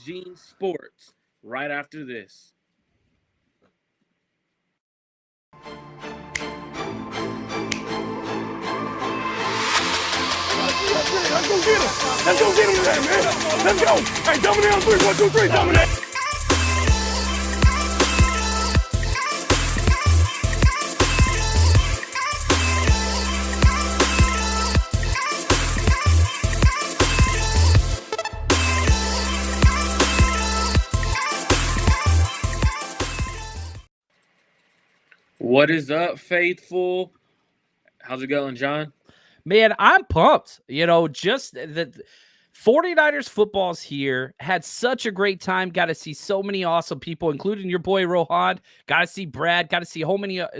Gene Sports right after this. Let's go get him. Let's go get him today, man. Let's go. Hey, dominate on three. 1, 2, 3. Dominate. What is up, faithful? How's it going, John? Man, I'm pumped. Just the 49ers football's here. Had such a great time. Got to see so many awesome people, including your boy Rohan. Got to see Brad. Got to see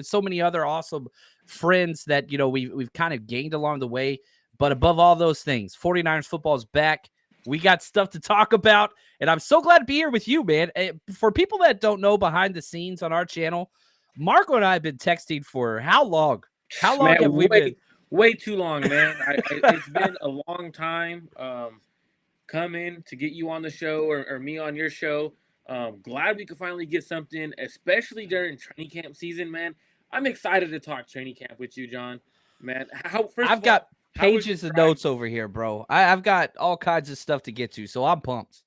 so many other awesome friends that we've kind of gained along the way. But above all those things, 49ers football is back. We got stuff to talk about, and I'm so glad to be here with you, man. For people that don't know behind the scenes on our channel, Marco and I have been texting for how long? How long Man, have we been? way too long, man. It's been a long time coming to get you on the show or me on your show. Glad we could finally get something, especially during training camp season, man. I'm excited to talk training camp with you, John. Man, I've got pages of notes over here, bro. I've got all kinds of stuff to get to, so I'm pumped.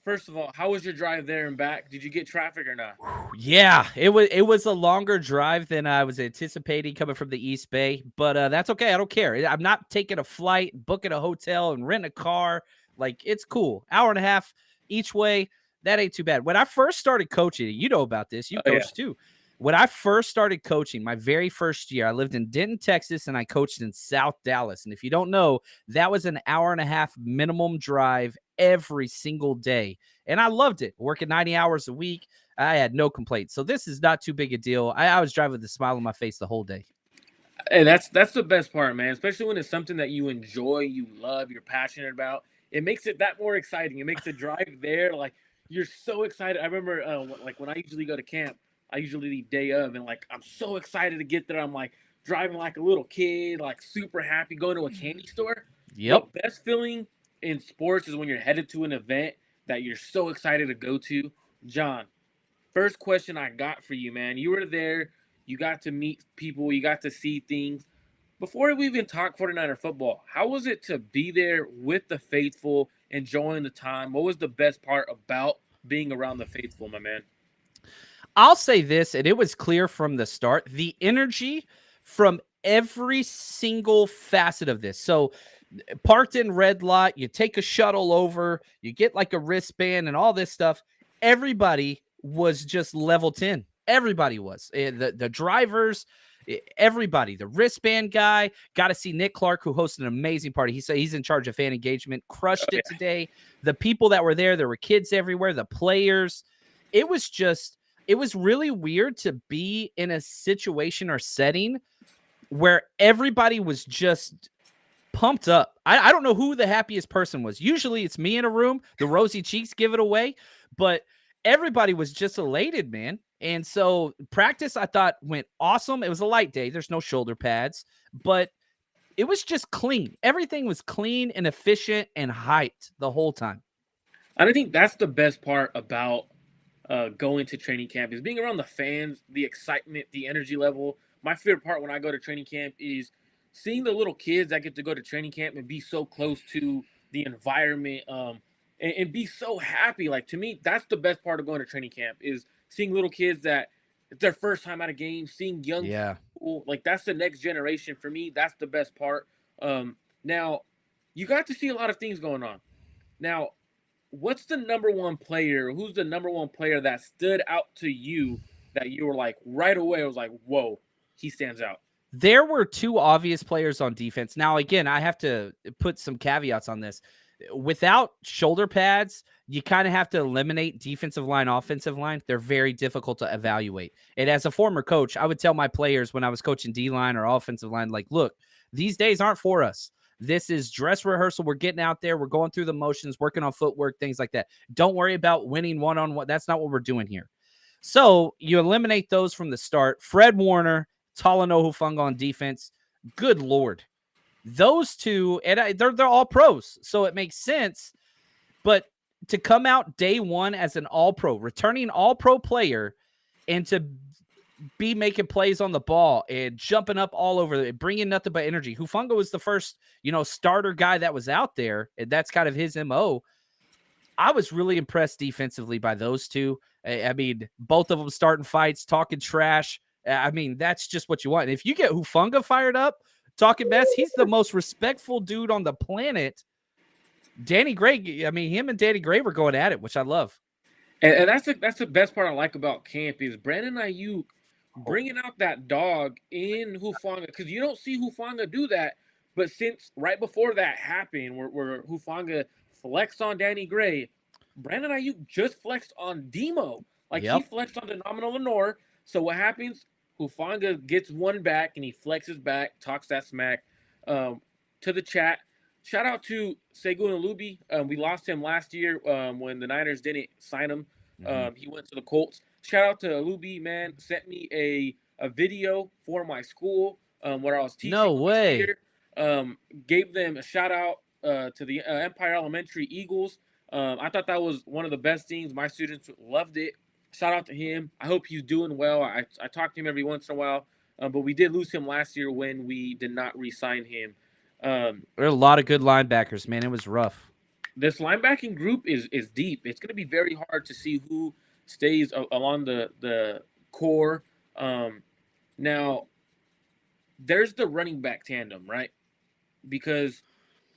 First of all, how was your drive there and back? Did you get traffic or not? Yeah, it was a longer drive than I was anticipating coming from the East Bay, but that's okay. I don't care. I'm not taking a flight, booking a hotel, and renting a car. Like, it's cool. Hour and a half each way. That ain't too bad. When I first started coaching, you know about this. You coached too. When I first started coaching, my very first year, I lived in Denton, Texas, and I coached in South Dallas. And if you don't know, that was an hour and a half minimum drive every single day. And I loved it. Working 90 hours a week, I had no complaints. So this is not too big a deal. I was driving with a smile on my face the whole day. Hey, that's the best part, man. Especially when it's something that you enjoy, you love, you're passionate about. It makes it that more exciting. It makes the drive there like you're so excited. I remember like when I usually go to camp, I usually leave day of, and like I'm so excited to get there. I'm like driving like a little kid, like super happy, going to a candy store. Yep. The best feeling in sports is when you're headed to an event that you're so excited to go to. John, first question I got for you, man. You were there, you got to meet people, you got to see things. Before we even talk 49er football, how was it to be there with the faithful, enjoying the time? What was the best part about being around the faithful, my man? I'll say this, and it was clear from the start, the energy from every single facet of this. So parked in red lot, you take a shuttle over, you get like a wristband and all this stuff. Everybody was just level 10. Everybody was. The drivers, everybody, the wristband guy. Got to see Nick Clark, who hosted an amazing party. He said he's in charge of fan engagement, crushed it today. The people that were there were kids everywhere, the players. It was really weird to be in a situation or setting where everybody was just pumped up. I don't know who the happiest person was. Usually it's me in a room. The rosy cheeks give it away. But everybody was just elated, man. And so practice, I thought, went awesome. It was a light day. There's no shoulder pads. But it was just clean. Everything was clean and efficient and hyped the whole time. I think that's the best part about going to training camp is being around the fans, the excitement, the energy level. My favorite part when I go to training camp is seeing the little kids that get to go to training camp and be so close to the environment and be so happy. Like, to me, that's the best part of going to training camp is seeing little kids that it's their first time at a game, seeing young people. Like, that's the next generation. For me, that's the best part. Now, you got to see a lot of things going on. Now, what's the number one player? Who's the number one player that stood out to you that you were like right away? I was like, whoa, he stands out. There were two obvious players on defense. Now, again, I have to put some caveats on this. Without shoulder pads, you kind of have to eliminate defensive line, offensive line. They're very difficult to evaluate. And as a former coach, I would tell my players when I was coaching D-line or offensive line, like, look, these days aren't for us. This is dress rehearsal. We're getting out there. We're going through the motions, working on footwork, things like that. Don't worry about winning one-on-one. That's not what we're doing here. So you eliminate those from the start. Fred Warner, Talanoa Hufanga on defense. Good Lord. Those two, and they're all pros, so it makes sense. But to come out day one as an all-pro, returning all-pro player, and to be making plays on the ball and jumping up all over it, bringing nothing but energy. Hufanga was the first, starter guy that was out there, and that's kind of his MO. I was really impressed defensively by those two. I mean, both of them starting fights, talking trash. I mean, that's just what you want. And if you get Hufanga fired up, talking mess, he's the most respectful dude on the planet. Danny Gray, I mean, him and Danny Gray were going at it, which I love. And that's the best part I like about camp is Brandon Ayuk bringing out that dog in Hufanga, because you don't see Hufanga do that. But since right before that happened, where Hufanga flexed on Danny Gray, Brandon Ayuk just flexed on Demo. Like, he flexed on the nominal Lenore. So what happens? Hufanga gets one back, and he flexes back, talks that smack to the chat. Shout out to Segun Alubi. We lost him last year when the Niners didn't sign him. He went to the Colts. Shout out to Alubi, man. Sent me a video for my school where I was teaching. No way. Gave them a shout out to the Empire Elementary Eagles. I thought that was one of the best things. My students loved it. Shout out to him. I hope he's doing well. I talk to him every once in a while. But we did lose him last year when we did not re-sign him. There are a lot of good linebackers, man. It was rough. This linebacking group is deep. It's going to be very hard to see who stays along the core. Now, there's the running back tandem, right? Because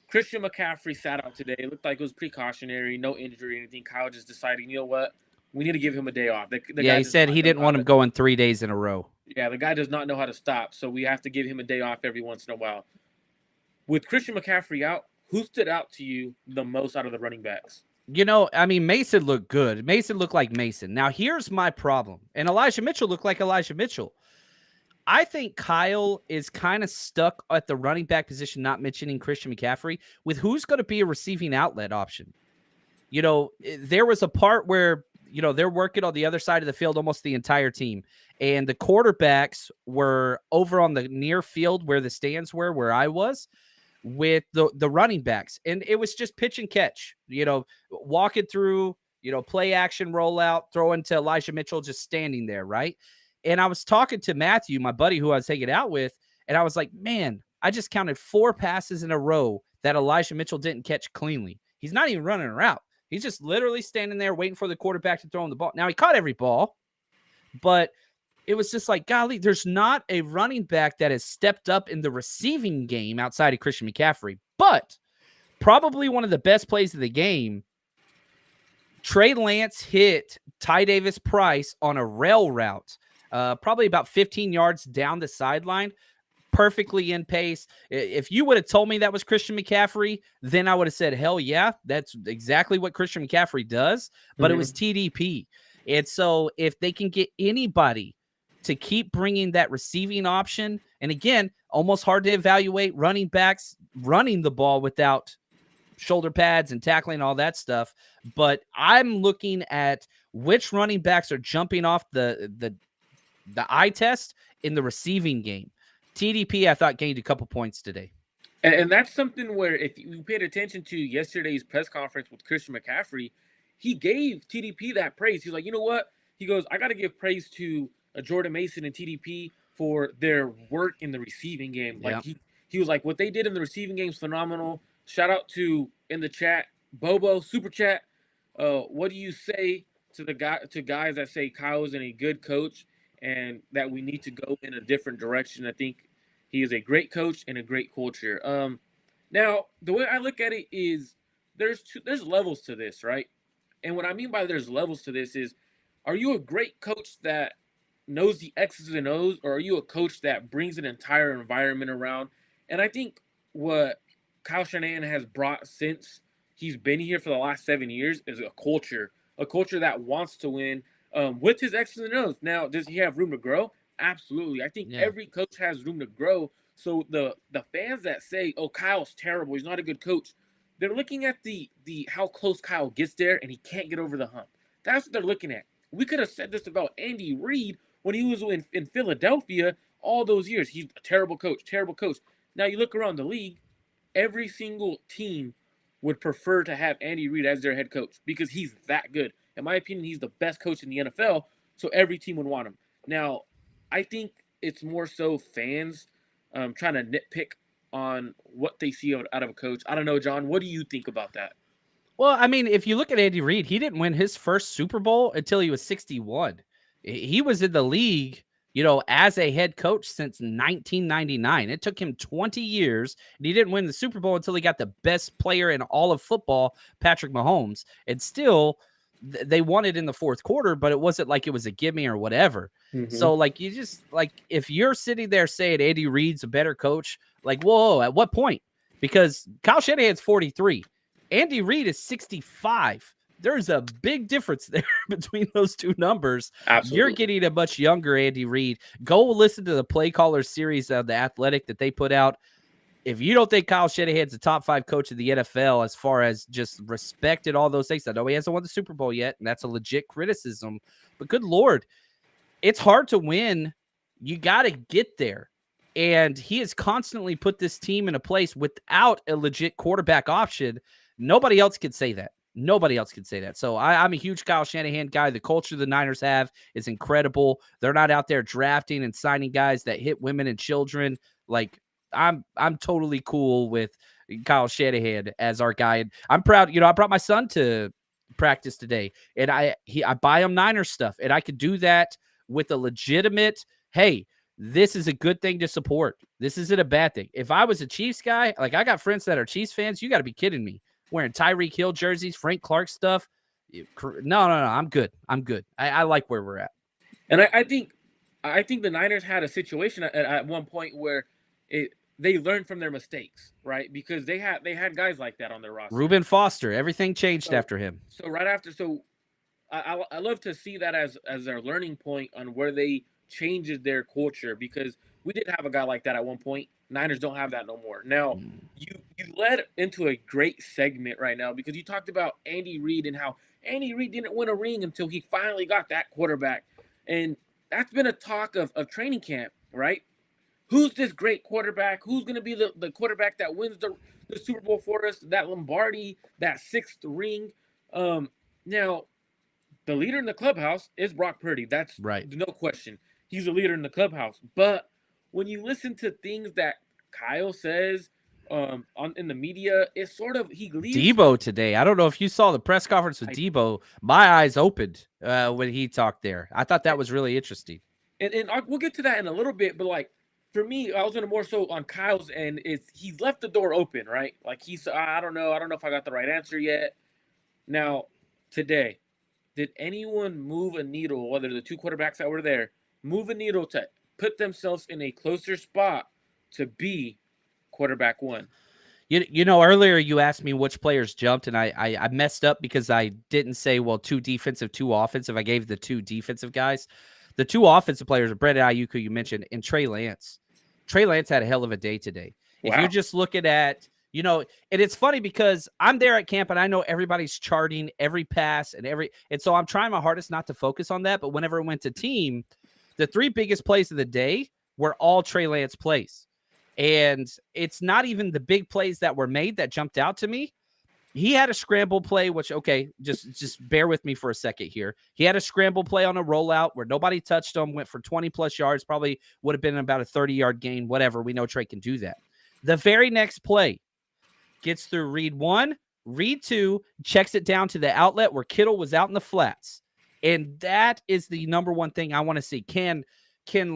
Christian McCaffrey sat out today. It looked like it was precautionary, no injury or anything. Kyle just decided, you know what? We need to give him a day off. He said he didn't want him going 3 days in a row. Yeah, the guy does not know how to stop, so we have to give him a day off every once in a while. With Christian McCaffrey out, who stood out to you the most out of the running backs? I mean, Mason looked good. Mason looked like Mason. Now, here's my problem. And Elijah Mitchell looked like Elijah Mitchell. I think Kyle is kind of stuck at the running back position, not mentioning Christian McCaffrey, with who's going to be a receiving outlet option. There was a part where, they're working on the other side of the field almost the entire team. And the quarterbacks were over on the near field where the stands were, where I was, with the running backs. And it was just pitch and catch, walking through, play action rollout, throwing to Elijah Mitchell, just standing there, right? And I was talking to Matthew, my buddy who I was hanging out with, and I was like, man, I just counted 4 passes in a row that Elijah Mitchell didn't catch cleanly. He's not even running a route. He's just literally standing there waiting for the quarterback to throw him the ball. Now, he caught every ball, but it was just like, golly, there's not a running back that has stepped up in the receiving game outside of Christian McCaffrey. But probably one of the best plays of the game, Trey Lance hit Ty Davis Price on a rail route, probably about 15 yards down the sideline, perfectly in pace. If you would have told me that was Christian McCaffrey, then I would have said, hell yeah, that's exactly what Christian McCaffrey does. But it was TDP. And so if they can get anybody to keep bringing that receiving option, and again, almost hard to evaluate running backs running the ball without shoulder pads and tackling, all that stuff. But I'm looking at which running backs are jumping off the eye test in the receiving game. TDP, I thought, gained a couple points today. And that's something where, if you paid attention to yesterday's press conference with Christian McCaffrey, he gave TDP that praise. He's like, you know what? He goes, I got to give praise to Jordan Mason and TDP for their work in the receiving game. Like, he was like, what they did in the receiving game is phenomenal. Shout out to, in the chat, Bobo, Super Chat. What do you say to guys that say Kyle isn't a good coach and that we need to go in a different direction? I think he is a great coach and a great culture. Now, the way I look at it is there's levels to this, right? And what I mean by there's levels to this is, are you a great coach that knows the X's and O's, or are you a coach that brings an entire environment around? And I think what Kyle Shanahan has brought since he's been here for the last 7 years is a culture that wants to win with his X's and O's. Now, does he have room to grow? Absolutely. I think every coach has room to grow. So the fans that say, oh, Kyle's terrible, he's not a good coach, they're looking at the how close Kyle gets there and he can't get over the hump. That's what they're looking at. We could have said this about Andy Reid when he was in Philadelphia all those years. He's a terrible coach. Now you look around the league, every single team would prefer to have Andy Reid as their head coach because he's that good. In my opinion, he's the best coach in the NFL, so every team would want him. Now, I think it's more so fans trying to nitpick on what they see out of a coach. I don't know, John. What do you think about that? Well, I mean, if you look at Andy Reid, he didn't win his first Super Bowl until he was 61. He was in the league, as a head coach since 1999. It took him 20 years, and he didn't win the Super Bowl until he got the best player in all of football, Patrick Mahomes. And still, they won it in the fourth quarter, but it wasn't like it was a gimme or whatever. Mm-hmm. So, you just, if you're sitting there saying Andy Reid's a better coach, whoa, at what point? Because Kyle Shanahan's 43. Andy Reid is 65. There's a big difference there between those two numbers. Absolutely. You're getting a much younger Andy Reid. Go listen to the Play Caller series of The Athletic that they put out. If you don't think Kyle Shanahan's a top 5 coach of the NFL as far as just respect and all those things, I know he hasn't won the Super Bowl yet, and that's a legit criticism. But good Lord, it's hard to win. You got to get there. And he has constantly put this team in a place without a legit quarterback option. Nobody else could say that. Nobody else can say that. So I'm a huge Kyle Shanahan guy. The culture the Niners have is incredible. They're not out there drafting and signing guys that hit women and children. I'm totally cool with Kyle Shanahan as our guy. And I'm proud. I brought my son to practice today, and I buy him Niners stuff, and I could do that with a legitimate, hey, this is a good thing to support. This isn't a bad thing. If I was a Chiefs guy, I got friends that are Chiefs fans, you got to be kidding me. Wearing Tyreek Hill jerseys, Frank Clark stuff. No. I'm good. I like where we're at. And I think the Niners had a situation at one point where they learned from their mistakes, right? Because they had guys like that on their roster. Reuben Foster, everything changed after him. I love to see that as their learning point on where they changed their culture, because we did have a guy like that at one point. Niners don't have that no more. Now, you led into a great segment right now because you talked about Andy Reid and how Andy Reid didn't win a ring until he finally got that quarterback. And that's been a talk of training camp, right? Who's this great quarterback? Who's going to be the quarterback that wins the Super Bowl for us, that Lombardi, that 6th ring? Now, the leader in the clubhouse is Brock Purdy. That's right. No question. He's a leader in the clubhouse. But when you listen to things that Kyle says in the media, it's sort of he leaves. Debo today. I don't know if you saw the press conference with Debo. My eyes opened when he talked there. I thought that was really interesting. And we'll get to that in a little bit. But for me, I was going to more so on Kyle's end. He's left the door open, right? He's I don't know if I got the right answer yet. Now today, did anyone move a needle? Whether the two quarterbacks that were there move a needle to put themselves in a closer spot to be quarterback one? Earlier you asked me which players jumped, and I messed up because I didn't say, 2 defensive, 2 offensive. I gave the 2 defensive guys. The 2 offensive players are Brandon Ayuk, who you mentioned, and Trey Lance. Trey Lance had a hell of a day today. Wow. If you're just looking at, and it's funny because I'm there at camp and I know everybody's charting every pass and so I'm trying my hardest not to focus on that. But whenever it went to team, the 3 biggest plays of the day were all Trey Lance plays. And it's not even the big plays that were made that jumped out to me. He had a scramble play, which, okay, just bear with me for a second here. He had a scramble play on a rollout where nobody touched him, went for 20-plus yards, probably would have been about a 30-yard gain, whatever. We know Trey can do that. The very next play gets through read 1, read 2, checks it down to the outlet where Kittle was out in the flats. And that is the number one thing I want to see. Can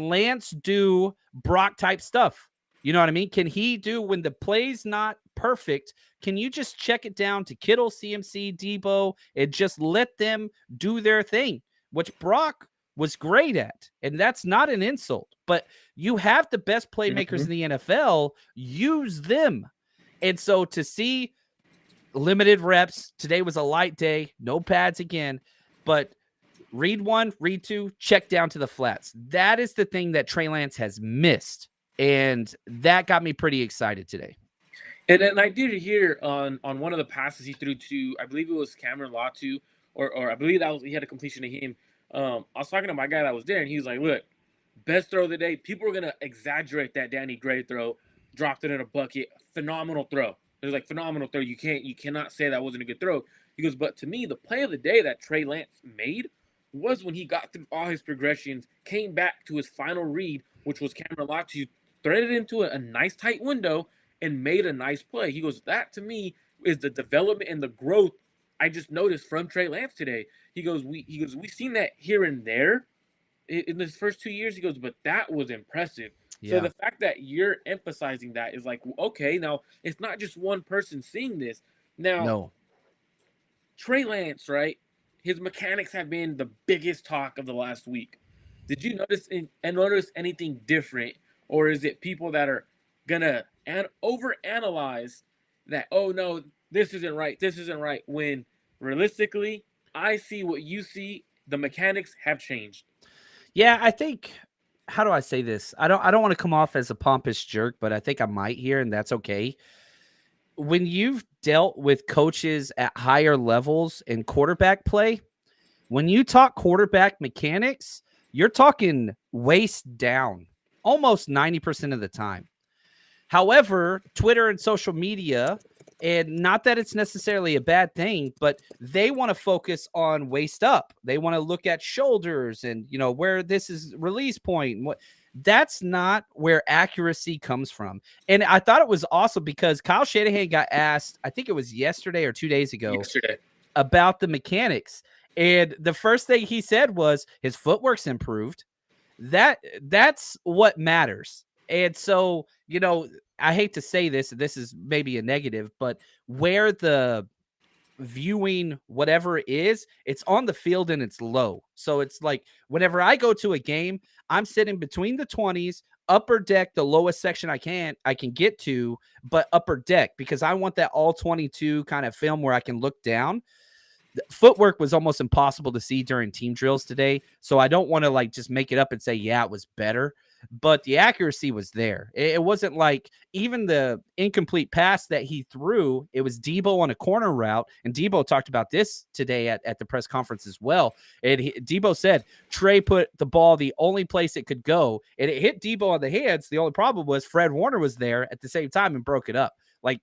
Lance do Brock-type stuff? You know what I mean? Can he do, when the play's not perfect, can you just check it down to Kittle, CMC, Debo, and just let them do their thing, which Brock was great at. And that's not an insult, but you have the best playmakers in the NFL, use them. And so to see limited reps, today was a light day, no pads again, but read 1, read 2, check down to the flats. That is the thing that Trey Lance has missed. And that got me pretty excited today. And I did hear on one of the passes he threw to, I believe it was Cameron Latu, or I believe he had a completion to him. I was talking to my guy that was there, and he was like, look, best throw of the day. People are going to exaggerate that Danny Gray throw, dropped it in a bucket, phenomenal throw. It was like phenomenal throw. You cannot say that wasn't a good throw. He goes, but to me, the play of the day that Trey Lance made was when he got through all his progressions, came back to his final read, which was Cameron Latu, threaded into a nice tight window and made a nice play. He goes, that to me is the development and the growth I just noticed from Trey Lance today. He goes, we've seen that here and there in his first 2 years. He goes, but that was impressive. Yeah. So the fact that you're emphasizing that is like, okay, now it's not just one person seeing this. Now, No. Trey Lance, right? His mechanics have been the biggest talk of the last week. Did you notice anything different, or is it people that are gonna overanalyze that? Oh no, this isn't right. When realistically, I see what you see. The mechanics have changed. Yeah, I think, how do I say this? I don't want to come off as a pompous jerk, but I think I might here, and that's okay. When you've dealt with coaches at higher levels in quarterback play, when you talk quarterback mechanics, you're talking waist down almost 90% of the time. However, Twitter and social media, and not that it's necessarily a bad thing, but they want to focus on waist up. They want to look at shoulders and, where this is release point. And what that's not where accuracy comes from. And I thought it was awesome because Kyle Shanahan got asked, I think it was yesterday or 2 days ago, about the mechanics. And the first thing he said was his footwork's improved. That's what matters. And so, I hate to say this is maybe a negative, but where the viewing whatever it is, it's on the field and it's low. So it's like whenever I go to a game, I'm sitting between the 20s, upper deck, the lowest section I can get to, but upper deck, because I want that all 22 kind of film where I can look down. The footwork was almost impossible to see during team drills today. So I don't want to just make it up and say, yeah, it was better, but the accuracy was there. It wasn't like even the incomplete pass that he threw. It was Debo on a corner route. And Debo talked about this today at the press conference as well. And Debo said Trey put the ball the only place it could go, and it hit Debo on the hands. The only problem was Fred Warner was there at the same time and broke it up. Like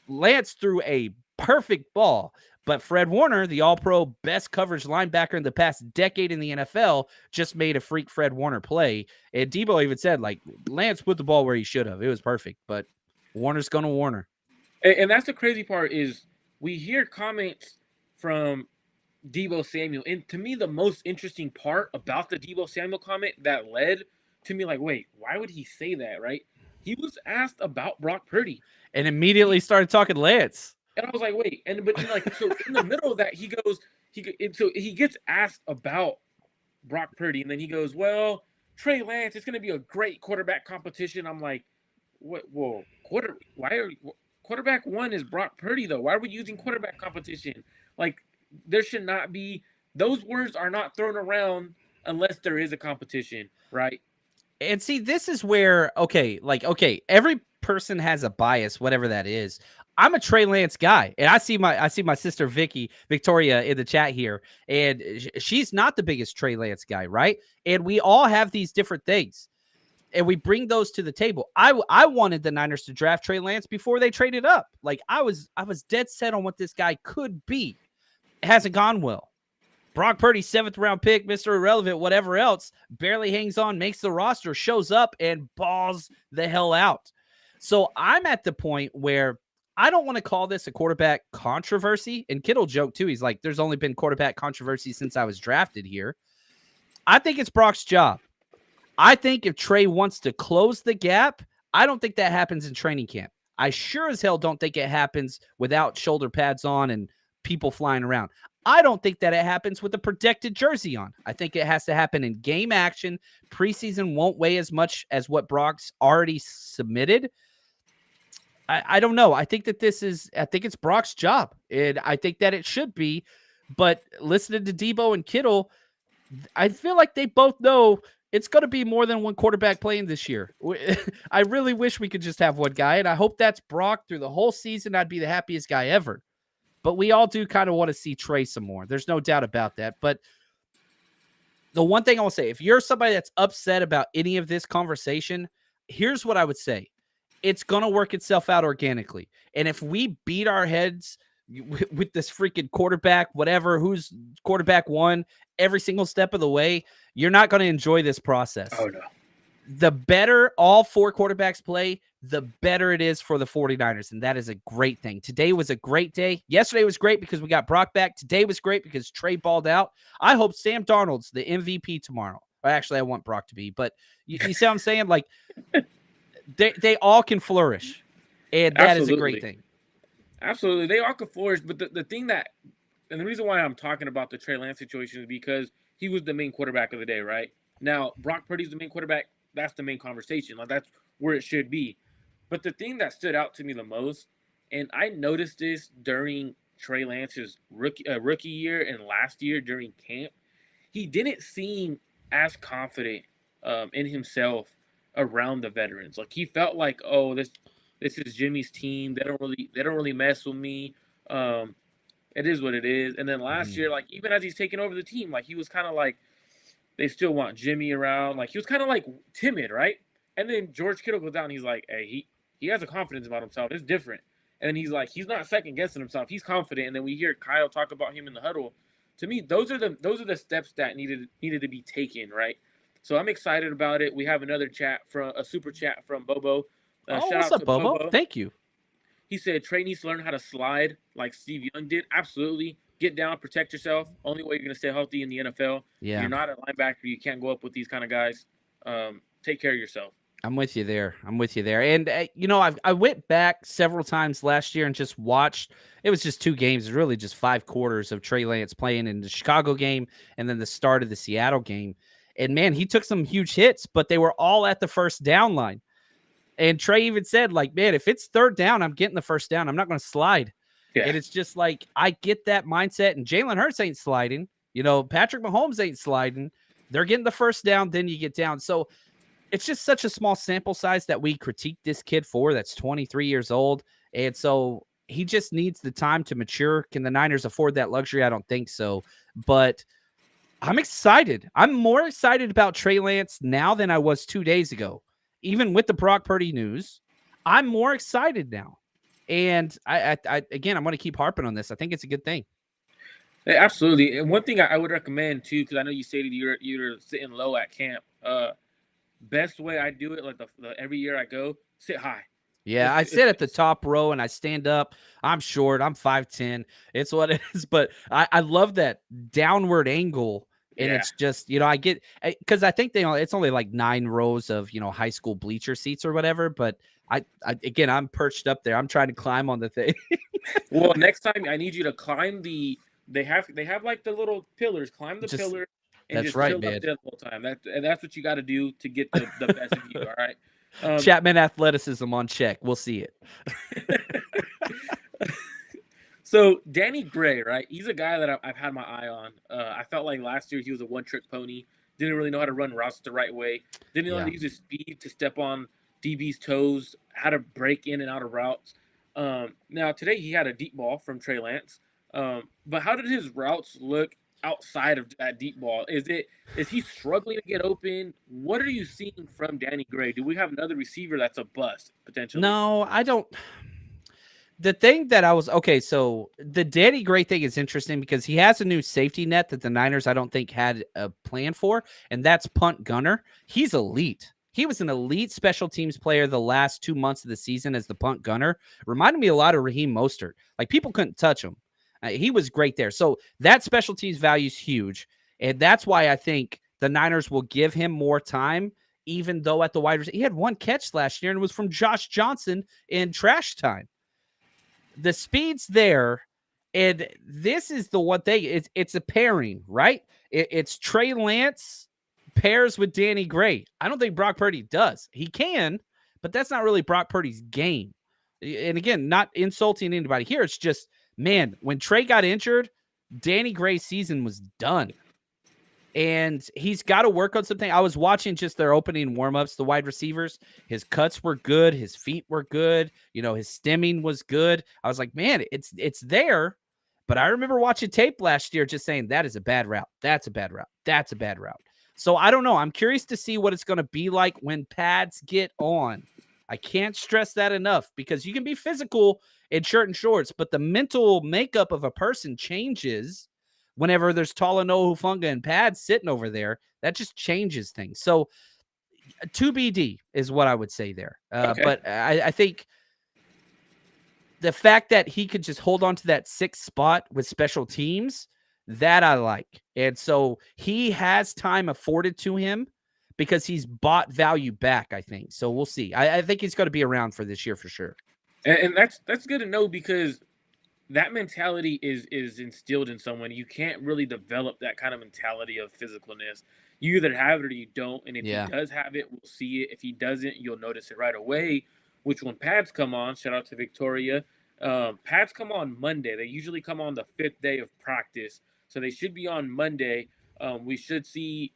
Lance threw a perfect ball, but Fred Warner, the all-pro best coverage linebacker in the past decade in the NFL, just made a freak Fred Warner play. And Debo even said, Lance put the ball where he should have. It was perfect, but Warner's going to Warner. And that's the crazy part is we hear comments from Debo Samuel. And to me, the most interesting part about the Debo Samuel comment that led to me wait, why would he say that, right? He was asked about Brock Purdy. And immediately started talking Lance. And I was like, wait, so in the middle of that, he gets asked about Brock Purdy, and then he goes, well, Trey Lance, it's going to be a great quarterback competition. I'm like, what? Whoa, quarterback one is Brock Purdy though? Why are we using quarterback competition? There should not be. Those words are not thrown around unless there is a competition, right? And see, this is where every person has a bias, whatever that is. I'm a Trey Lance guy, and I see my sister Victoria in the chat here, and she's not the biggest Trey Lance guy, right? And we all have these different things, and we bring those to the table. I wanted the Niners to draft Trey Lance before they traded up. I was dead set on what this guy could be. It hasn't gone well. Brock Purdy, 7th round pick, Mr. Irrelevant, whatever else, barely hangs on, makes the roster, shows up, and balls the hell out. So I'm at the point where I don't want to call this a quarterback controversy. And Kittle joked too. He's like, there's only been quarterback controversy since I was drafted here. I think it's Brock's job. I think if Trey wants to close the gap, I don't think that happens in training camp. I sure as hell don't think it happens without shoulder pads on and people flying around. I don't think that it happens with a protected jersey on. I think it has to happen in game action. Preseason won't weigh as much as what Brock's already submitted. I don't know. I think it's Brock's job, and I think that it should be. But listening to Debo and Kittle, I feel like they both know it's going to be more than one quarterback playing this year. I really wish we could just have one guy, and I hope that's Brock through the whole season. I'd be the happiest guy ever. But we all do kind of want to see Trey some more. There's no doubt about that. But the one thing I will say, if you're somebody that's upset about any of this conversation, here's what I would say. it's going to work itself out organically. And if we beat our heads with this freaking quarterback, whatever, who's quarterback one, every single step of the way, you're not going to enjoy this process. Oh, no. The better all four quarterbacks play, the better it is for the 49ers. And that is a great thing. Today was a great day. Yesterday was great because we got Brock back. Today was great because Trey balled out. I hope Sam Darnold's the MVP tomorrow. Actually, I want Brock to be, but you see what I'm saying? Like, they all can flourish. And that is a great thing. Absolutely. They all can flourish. But the thing that, and the reason why I'm talking about the Trey Lance situation is because he was the main quarterback of the day, right? Now, Brock Purdy's the main quarterback. That's the main conversation. Like, that's where it should be. But the thing that stood out to me the most, and I noticed this during Trey Lance's rookie year and last year during camp, he didn't seem as confident in himself around the veterans. Like, he felt like, oh, this is Jimmy's team. They don't really mess with me. It is what it is. And then last year, like, even as he's taking over the team, like, he was kind of like, they still want Jimmy around. Like, he was kind of like timid, right? And then George Kittle goes down and he's like, hey, he has a confidence about himself. It's different. And then he's like, he's not second guessing himself. He's confident. And then we hear Kyle talk about him in the huddle. To me, those are the steps that needed to be taken, right? So I'm excited about it. We have another super chat from Bobo. Shout what's out up, to Bobo? Thank you. He said Trey needs to learn how to slide like Steve Young did. Absolutely. Get down, protect yourself. Only way you're going to stay healthy in the NFL. Yeah. You're not a linebacker. You can't go up with these kind of guys. Take care of yourself. I'm with you there. And, I went back several times last year and just watched. It was just 2 games, really just 5 quarters of Trey Lance playing in the Chicago game and then the start of the Seattle game. And, man, he took some huge hits, but they were all at the first down line. And Trey even said, like, man, if it's third down, I'm getting the first down. I'm not going to slide. Yeah. And it's just like, I get that mindset. And Jalen Hurts ain't sliding. Patrick Mahomes ain't sliding. They're getting the first down, then you get down. So it's just such a small sample size that we critique this kid for that's 23 years old. And so he just needs the time to mature. Can the Niners afford that luxury? I don't think so. But I'm excited. I'm more excited about Trey Lance now than I was 2 days ago. Even with the Brock Purdy news, I'm more excited now. And I again, I'm going to keep harping on this. I think it's a good thing. Yeah, absolutely. And one thing I would recommend too, because I know you stated you're sitting low at camp. Best way I do it, like every year I go, sit high. Yeah, I sit at the top row and I stand up. I'm short. I'm 5'10". It's what it is. But I love that downward angle. And it's just, I get, because I think it's only like 9 rows of, high school bleacher seats or whatever. But again, I'm perched up there. I'm trying to climb on the thing. Well, next time I need you to climb they have like the little pillars, climb the pillar. And that's just right, chill man. up there the whole time. That's what you got to do to get the best of you. All right. Chapman athleticism on check. We'll see it. So Danny Gray, right? He's a guy that I've had my eye on. I felt like last year he was a one-trick pony. Didn't really know how to run routes the right way. Didn't know how to use his speed to step on DB's toes. How to break in and out of routes. Now today he had a deep ball from Trey Lance. But how did his routes look outside of that deep ball? Is he struggling to get open? What are you seeing from Danny Gray? Do we have another receiver that's a bust potentially? No, I don't. The thing that so the Danny Gray thing is interesting because he has a new safety net that the Niners I don't think had a plan for, and that's punt gunner. He's elite. He was an elite special teams player the last 2 months of the season as the punt gunner. Reminded me a lot of Raheem Mostert. Like, people couldn't touch him. He was great there. So that special teams value is huge. And that's why I think the Niners will give him more time, even though at the wide receiver, he had 1 catch last year and it was from Josh Johnson in trash time. The speed's there. And this is the one thing. It's a pairing, right? It's Trey Lance pairs with Danny Gray. I don't think Brock Purdy does. He can, but that's not really Brock Purdy's game. And again, not insulting anybody here. It's just, man, when Trey got injured, Danny Gray's season was done. And he's got to work on something. I was watching just their opening warmups, the wide receivers. His cuts were good. His feet were good. His stemming was good. I was like, man, it's there. But I remember watching tape last year just saying, that is a bad route. That's a bad route. That's a bad route. So I don't know. I'm curious to see what it's going to be like when pads get on. I can't stress that enough because you can be physical in shirt and shorts, but the mental makeup of a person changes whenever there's Talanoa Hufanga and pads sitting over there. That just changes things. So 2BD is what I would say there. Okay. But I think the fact that he could just hold on to that 6th spot with special teams, that I like. And so he has time afforded to him because he's bought value back, I think. So we'll see. I think he's going to be around for this year for sure. And that's good to know because that mentality is instilled in someone. You can't really develop that kind of mentality of physicalness. You either have it or you don't. And if he Yeah. does have it, we'll see it. If he doesn't, you'll notice it right away. Which when pads come on, shout out to Victoria. Pads come on Monday. They usually come on the 5th day of practice, so they should be on Monday. We should see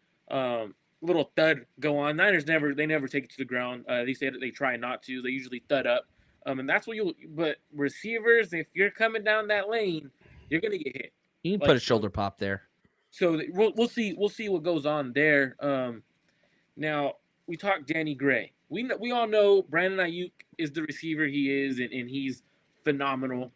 little thud go on. Niners never take it to the ground. They say that they try not to. They usually thud up. And that's what you'll. But receivers, if you're coming down that lane, you're gonna get hit. You can Like put a shoulder pop there. So we'll see what goes on there. Now we talked Danny Gray. We all know Brandon Ayuk is the receiver he is, and he's phenomenal.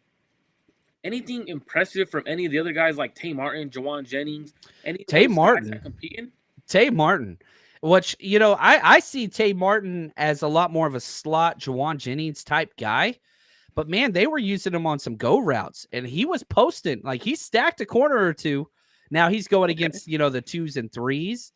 Anything impressive from any of the other guys like Tay Martin, Jawan Jennings, any of Tay those Martin. guys that competing? Tay Martin, which, I see Tay Martin as a lot more of a slot Jawan Jennings type guy. But, man, they were using him on some go routes, and he was posting. Like, he stacked a corner or two. Now he's going against, the 2s and 3s.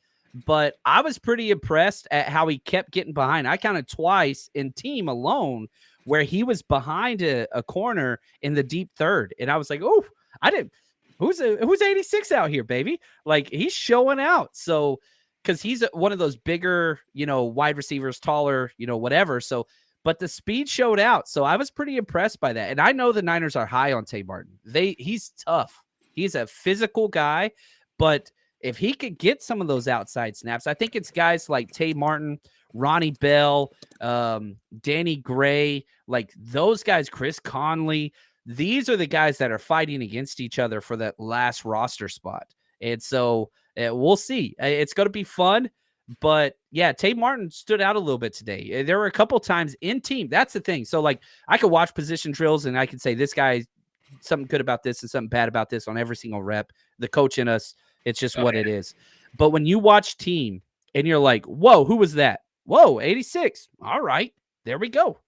But I was pretty impressed at how he kept getting behind. I counted twice in team alone where he was behind a corner in the deep third. And I was like, oh, I didn't. Who's 86 out here, baby? Like, he's showing out. So, because he's one of those bigger, wide receivers, taller, whatever. So, but the speed showed out. So I was pretty impressed by that. And I know the Niners are high on Tay Martin. He's tough. He's a physical guy. But if he could get some of those outside snaps, I think it's guys like Tay Martin, Ronnie Bell, Danny Gray, like those guys, Chris Conley. These are the guys that are fighting against each other for that last roster spot. And so we'll see. It's going to be fun. But yeah, Tay Martin stood out a little bit today. There were a couple times in team. That's the thing. So like I could watch position drills and I could say this guy, something good about this and something bad about this on every single rep. The coach in us, it's just what it is. But when you watch team and you're like, whoa, who was that? Whoa, 86. All right, there we go.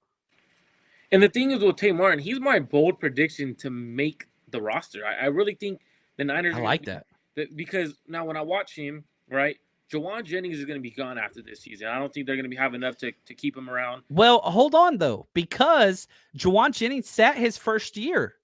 And the thing is with Tay Martin, he's my bold prediction to make the roster. I really think the Niners. I like that. Because now when I watch him, right, Jawan Jennings is going to be gone after this season. I don't think they're going to have enough to keep him around. Well, hold on, though, because Jawan Jennings sat his first year.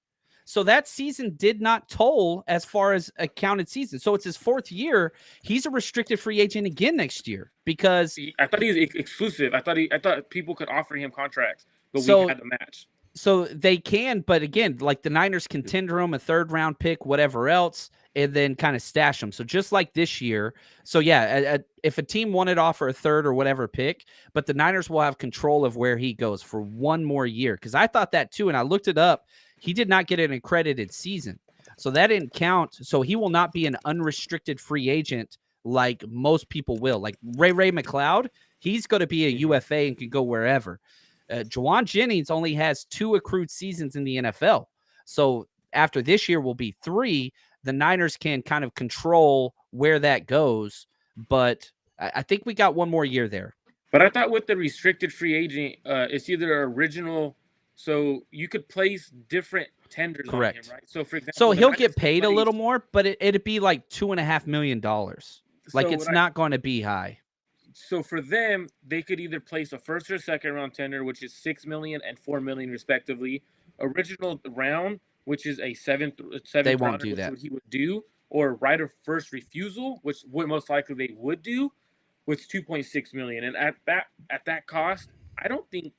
So that season did not toll as far as a counted season. So it's his 4th year. He's a restricted free agent again next year because I thought he was exclusive. I thought people could offer him contracts, but we had the match. So they can, but again, like the Niners can tender him a 3rd-round pick, whatever else, and then kind of stash them. So just like this year. So yeah, if a team wanted to offer a 3rd or whatever pick, but the Niners will have control of where he goes for one more year. Because I thought that too, and I looked it up. He did not get an accredited season. So that didn't count. So he will not be an unrestricted free agent like most people will. Like Ray McLeod, he's going to be a UFA and can go wherever. Jawan Jennings only has 2 accrued seasons in the NFL. So after this year will be 3. The Niners can kind of control where that goes. But I think we got one more year there. But I thought with the restricted free agent, it's either original. So you could place different tenders on him, right? So for example, so he'll get paid a little more, but it'd be like $2.5 million. Like it's not going to be high. So for them, they could either place a 1st or 2nd round tender, which is $6 million and $4 million respectively. Original round, which is a 7th they won't rounder, do that. which he would do, or right of first refusal, which would most likely they would do, with $2.6 million. And at that cost, I don't think.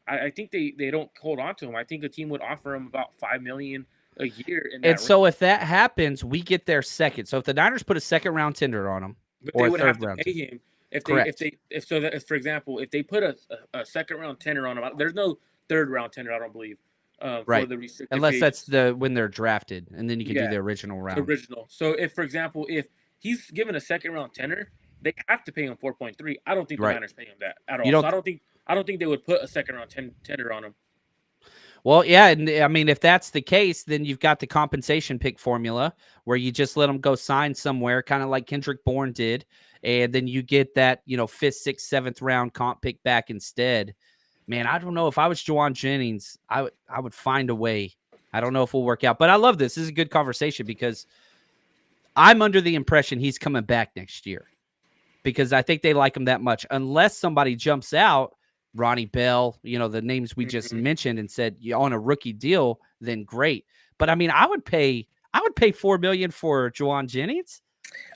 I think they don't hold on to him. I think a team would offer him about $5 million a year. And so if that happens, we get their 2nd. So if the Niners put a 2nd round tender on him, but or they would have to round pay him for example, if they put a 2nd round tender on him, there's no 3rd round tender, I don't believe. Right. For the restricted unless that's when they're drafted, and then you can do the original round. So if, for example, if he's given a 2nd round tender, they have to pay him 4.3. I don't think the Niners pay him that at all. So I don't think I don't think they would put a second-round tender on him. Well, yeah, and I mean, if that's the case, then you've got the compensation pick formula where you just let them go sign somewhere, kind of like Kendrick Bourne did, and then you get that, you know, 5th, 6th, 7th round comp pick back instead. Man, I don't know if I was Juwan Jennings, I would find a way. I don't know if it'll work out, but I love this. This is a good conversation because I'm under the impression he's coming back next year because I think they like him that much. Unless somebody jumps out, Ronnie Bell, you know, the names we just mentioned and said you're on a rookie deal, then great. But I mean, I would pay $4 million for Juwan Jennings.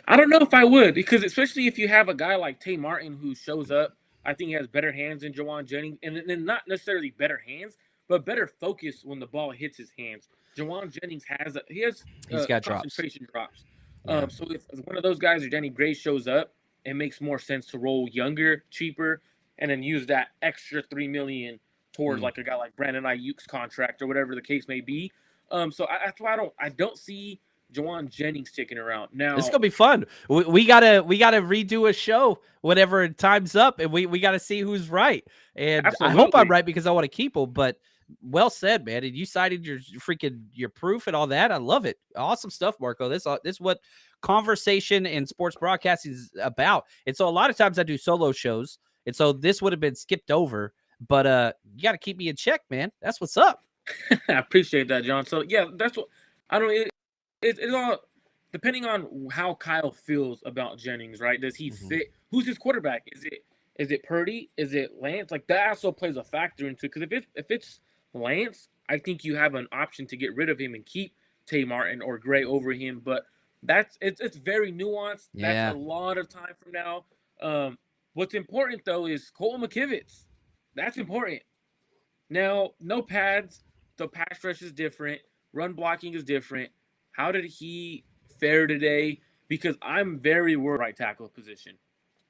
I don't know if I would, because especially if you have a guy like Tay Martin who shows up, I think he has better hands than Juwan Jennings, and then not necessarily better hands, but better focus when the ball hits his hands. Juwan Jennings he's got concentration drops. Yeah. So if one of those guys or Danny Gray shows up, it makes more sense to roll younger, cheaper, and then use that extra $3 million towards like a guy like Brandon Ayuk's contract or whatever the case may be. So that's why I don't see Juwan Jennings sticking around. Now It's gonna be fun. We gotta redo a show whenever time's up, and we gotta see who's right. And absolutely. I hope I'm right because I want to keep him. But well said, man. And you cited your proof and all that. I love it. Awesome stuff, Marco. This is what conversation and sports broadcasting is about. And so a lot of times I do solo shows, and so this would have been skipped over. But you got to keep me in check, man. That's what's up. I appreciate that, John. So yeah, that's what I don't. It's all depending on how Kyle feels about Jennings, right? Does he fit? Who's his quarterback? Is it Purdy? Is it Lance? Like that also plays a factor into, because if it's Lance, I think you have an option to get rid of him and keep Tay Martin or Gray over him. But it's very nuanced. Yeah. That's a lot of time from now. What's important though is Colton McKivitz. That's important. Now, no pads. The pass rush is different. Run blocking is different. How did he fare today? Because I'm very worried right tackle position.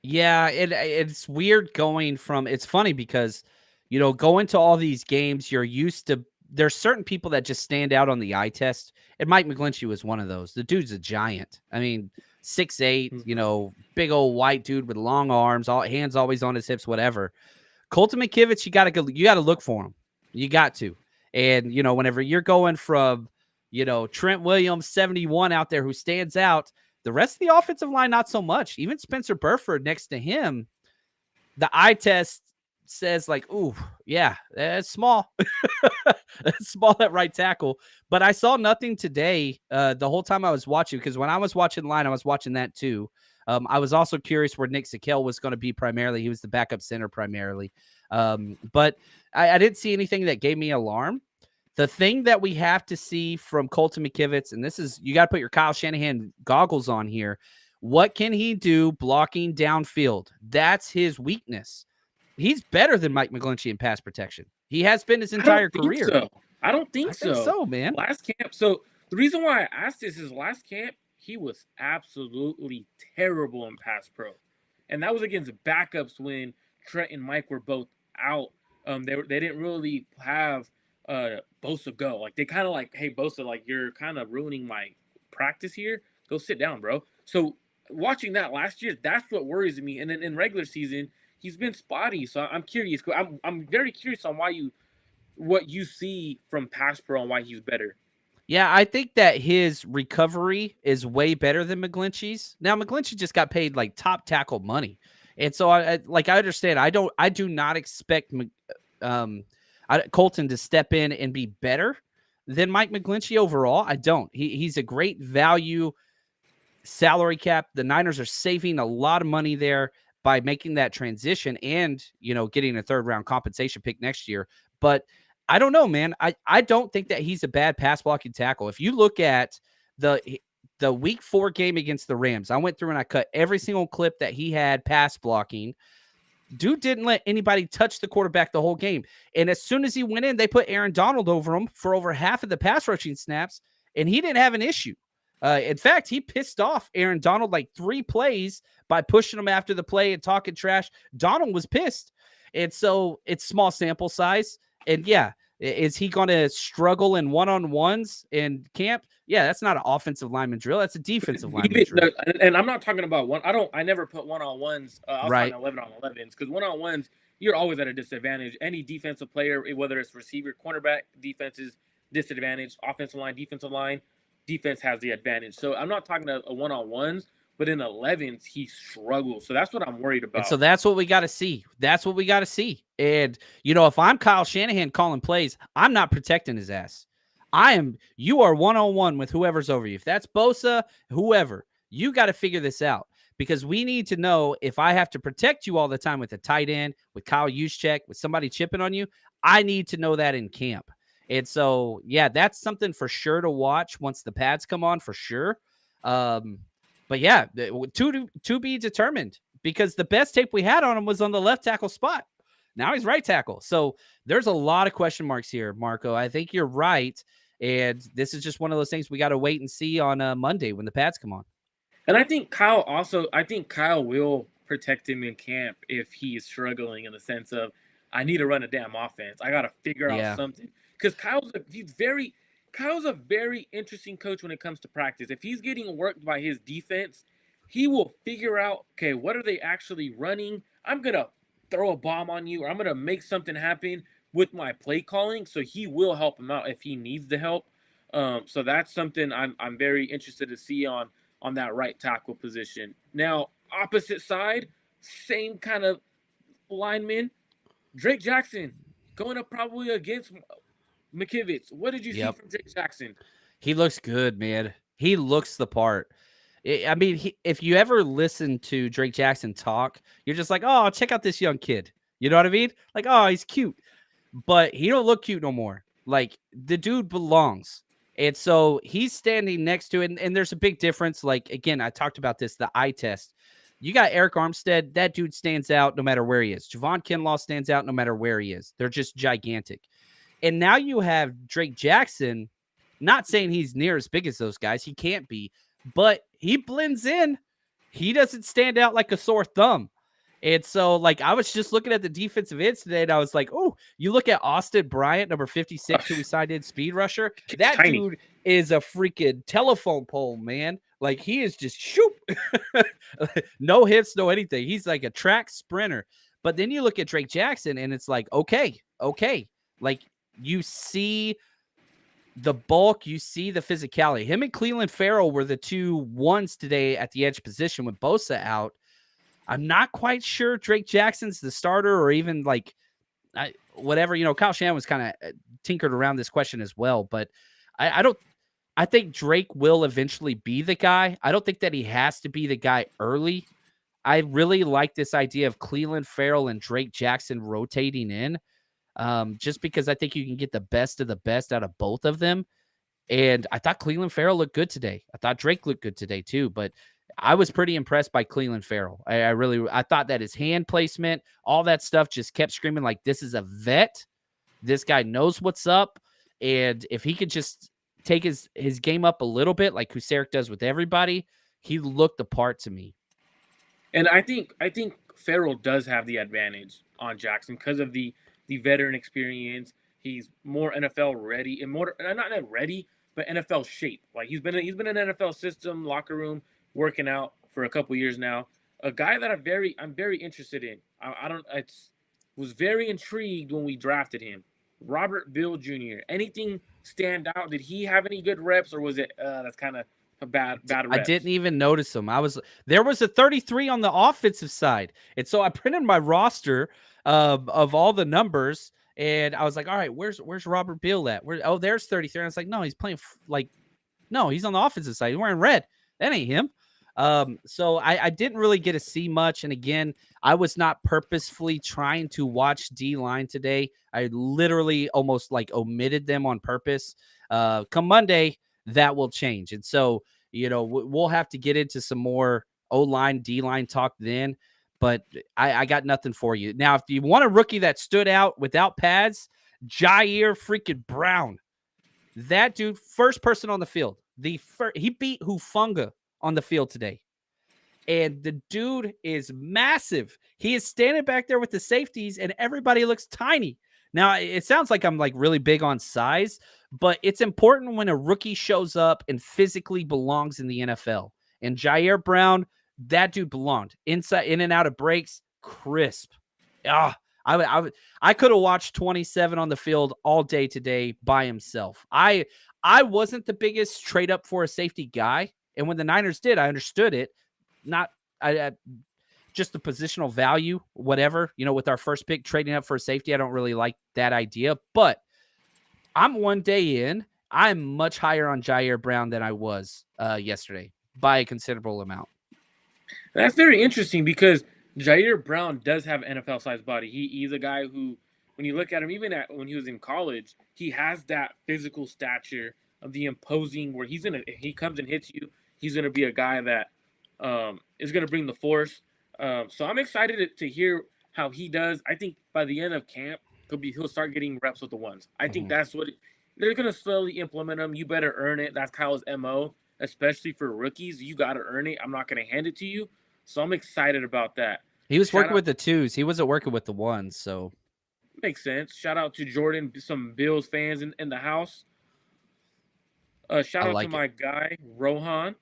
Yeah, it's weird going from. It's funny because, you know, going to all these games, you're used to. There's certain people that just stand out on the eye test, and Mike McGlinchey was one of those. The dude's a giant. I mean, 6'8", you know, big old white dude with long arms, all hands always on his hips, whatever. Colton McKivitz, you got to look for him. You got to. And, you know, whenever you're going from, you know, Trent Williams, 71 out there who stands out, the rest of the offensive line, not so much. Even Spencer Burford next to him, the eye test says like, ooh, yeah, that's small. That's small at right tackle. But I saw nothing today the whole time I was watching, because when I was watching line, I was watching that too. I was also curious where Nick Zakelj was going to be primarily. He was the backup center primarily. But I didn't see anything that gave me alarm. The thing that we have to see from Colton McKivitz, and this is, you got to put your Kyle Shanahan goggles on here. What can he do blocking downfield? That's his weakness. He's better than Mike McGlinchey in pass protection. He has been his entire career. I don't think so, man. Last camp. So the reason why I asked this is last camp, he was absolutely terrible in pass pro. And that was against backups when Trent and Mike were both out. They didn't really have Bosa go. Like, they kind of like, hey, Bosa, like, you're kind of ruining my practice here. Go sit down, bro. So watching that last year, that's what worries me. And then in regular season, he's been spotty. So I'm curious. I'm very curious on what you see from pass pro and why he's better. Yeah, I think that his recovery is way better than McGlinchey's. Now, McGlinchey just got paid like top tackle money. And so I understand. I do not expect Colton to step in and be better than Mike McGlinchey overall. I don't. He's a great value salary cap. The Niners are saving a lot of money there by making that transition and, you know, getting a 3rd round compensation pick next year. But I don't know, man. I don't think that he's a bad pass blocking tackle. If you look at the week 4 game against the Rams, I went through and I cut every single clip that he had pass blocking. Dude didn't let anybody touch the quarterback the whole game. And as soon as he went in, they put Aaron Donald over him for over half of the pass rushing snaps, and he didn't have an issue. In fact, he pissed off Aaron Donald like 3 plays by pushing him after the play and talking trash. Donald was pissed. And so it's small sample size. And yeah, is he going to struggle in one-on-ones in camp? Yeah, that's not an offensive lineman drill. That's a defensive lineman drill. And I'm not talking about one. I never put one-on-ones outside right. 11-on-11s, because one-on-ones, you're always at a disadvantage. Any defensive player, whether it's receiver, cornerback, defense is disadvantage. Offensive line, defensive line, defense has the advantage. So I'm not talking a one-on-ones, but in 11s, he struggles. So that's what I'm worried And so about. that's what we got to see. That's what we got to see. And, if I'm Kyle Shanahan calling plays, I'm not protecting his ass. You are one-on-one with whoever's over you. If that's Bosa, whoever, you got to figure this out, because we need to know if I have to protect you all the time with a tight end, with Kyle Juszczyk, with somebody chipping on you, I need to know that in camp. And so, yeah, that's something for sure to watch once the pads come on, for sure. But yeah, to be determined, because the best tape we had on him was on the left tackle spot. Now he's right tackle. So there's a lot of question marks here, Marco. I think you're right. And this is just one of those things we got to wait and see on Monday when the pads come on. And I think Kyle will protect him in camp if he is struggling, in the sense of, I need to run a damn offense. I got to figure out something. Because Kyle's a very interesting coach when it comes to practice. If he's getting worked by his defense, he will figure out, okay, what are they actually running? I'm going to throw a bomb on you, or I'm going to make something happen with my play calling. So he will help him out if he needs the help. So that's something I'm very interested to see on that right tackle position. Now, opposite side, same kind of lineman, Drake Jackson going up probably against McKivitz. What did you see from Drake Jackson? He looks good, man. He looks the part. I mean, if you ever listen to Drake Jackson talk, you're just like, oh, check out this young kid. You know what I mean? Like, oh, he's cute. But he don't look cute no more. Like, the dude belongs. And so he's standing next to it. And there's a big difference. Like, again, I talked about this, the eye test. You got Eric Armstead. That dude stands out no matter where he is. Javon Kinlaw stands out no matter where he is. They're just gigantic. And now you have Drake Jackson, not saying he's near as big as those guys. He can't be. But he blends in. He doesn't stand out like a sore thumb. And so, like, I was just looking at the defensive ends today, and I was like, oh, you look at Austin Bryant, number 56, who we signed in, speed rusher. That tiny dude is a freaking telephone pole, man. Like, he is just shoot. No hits, no anything. He's like a track sprinter. But then you look at Drake Jackson, and it's like, okay. Like, you see the bulk, you see the physicality. Him and Cleveland Farrell were the two ones today at the edge position with Bosa out. I'm not quite sure Drake Jackson's the starter, or even like whatever. Kyle Shanahan was kind of tinkered around this question as well, but I think Drake will eventually be the guy. I don't think that he has to be the guy early. I really like this idea of Cleveland Farrell and Drake Jackson rotating in, just because I think you can get the best of the best out of both of them. And I thought Cleveland Farrell looked good today. I thought Drake looked good today too, but I was pretty impressed by Cleveland Farrell. I thought that his hand placement, all that stuff just kept screaming like, this is a vet. This guy knows what's up. And if he could just take his game up a little bit, like Husaric does with everybody, he looked the part to me. And I think Farrell does have the advantage on Jackson because of the veteran experience. He's more NFL ready, and more not ready, but NFL shape. Like he's been in an NFL system, locker room, working out for a couple years now. A guy that I'm very interested in. I was very intrigued when we drafted him. Robert Bill Jr. Anything stand out? Did he have any good reps, or was it that's kind of a bad reps? I didn't even notice him. There was a 33 on the offensive side, and so I printed my roster of all the numbers, and I was like, all right, where's Robert Bill at? There's 33. And I was like, no, he's playing no, he's on the offensive side. He's wearing red. That ain't him. So I didn't really get to see much. And again, I was not purposefully trying to watch D-line today. I literally almost like omitted them on purpose. Come Monday, that will change. And so, we'll have to get into some more O-line, D-line talk then. But I got nothing for you. Now, if you want a rookie that stood out without pads, Jair freaking Brown. That dude, first person on the field. He beat Hufanga on the field today. And the dude is massive. He is standing back there with the safeties, and everybody looks tiny. Now, it sounds like I'm like really big on size, but it's important when a rookie shows up and physically belongs in the NFL. And Jair Brown, that dude belonged. Inside, in and out of breaks, crisp. I could have watched 27 on the field all day today by himself. I wasn't the biggest trade up for a safety guy, and when the Niners did, I understood it. Not I just the positional value, whatever, with our first pick trading up for a safety. I don't really like that idea, but I'm one day in. I'm much higher on Jair Brown than I was yesterday by a considerable amount. That's very interesting because Jair Brown does have NFL sized body. He's a guy who, when you look at him, even when he was in college, he has that physical stature of the imposing. Where if he comes and hits you, he's gonna be a guy that is gonna bring the force. So I'm excited to hear how he does. I think by the end of camp, he'll start getting reps with the ones. I think that's what they're gonna slowly implement him. You better earn it. That's Kyle's MO, especially for rookies. You got to earn it. I'm not gonna hand it to you. So I'm excited about that. He was working with the twos. He wasn't working with the ones, so makes sense. Shout out to Jordan, some Bills fans in the house. Shout out to my guy Rohan.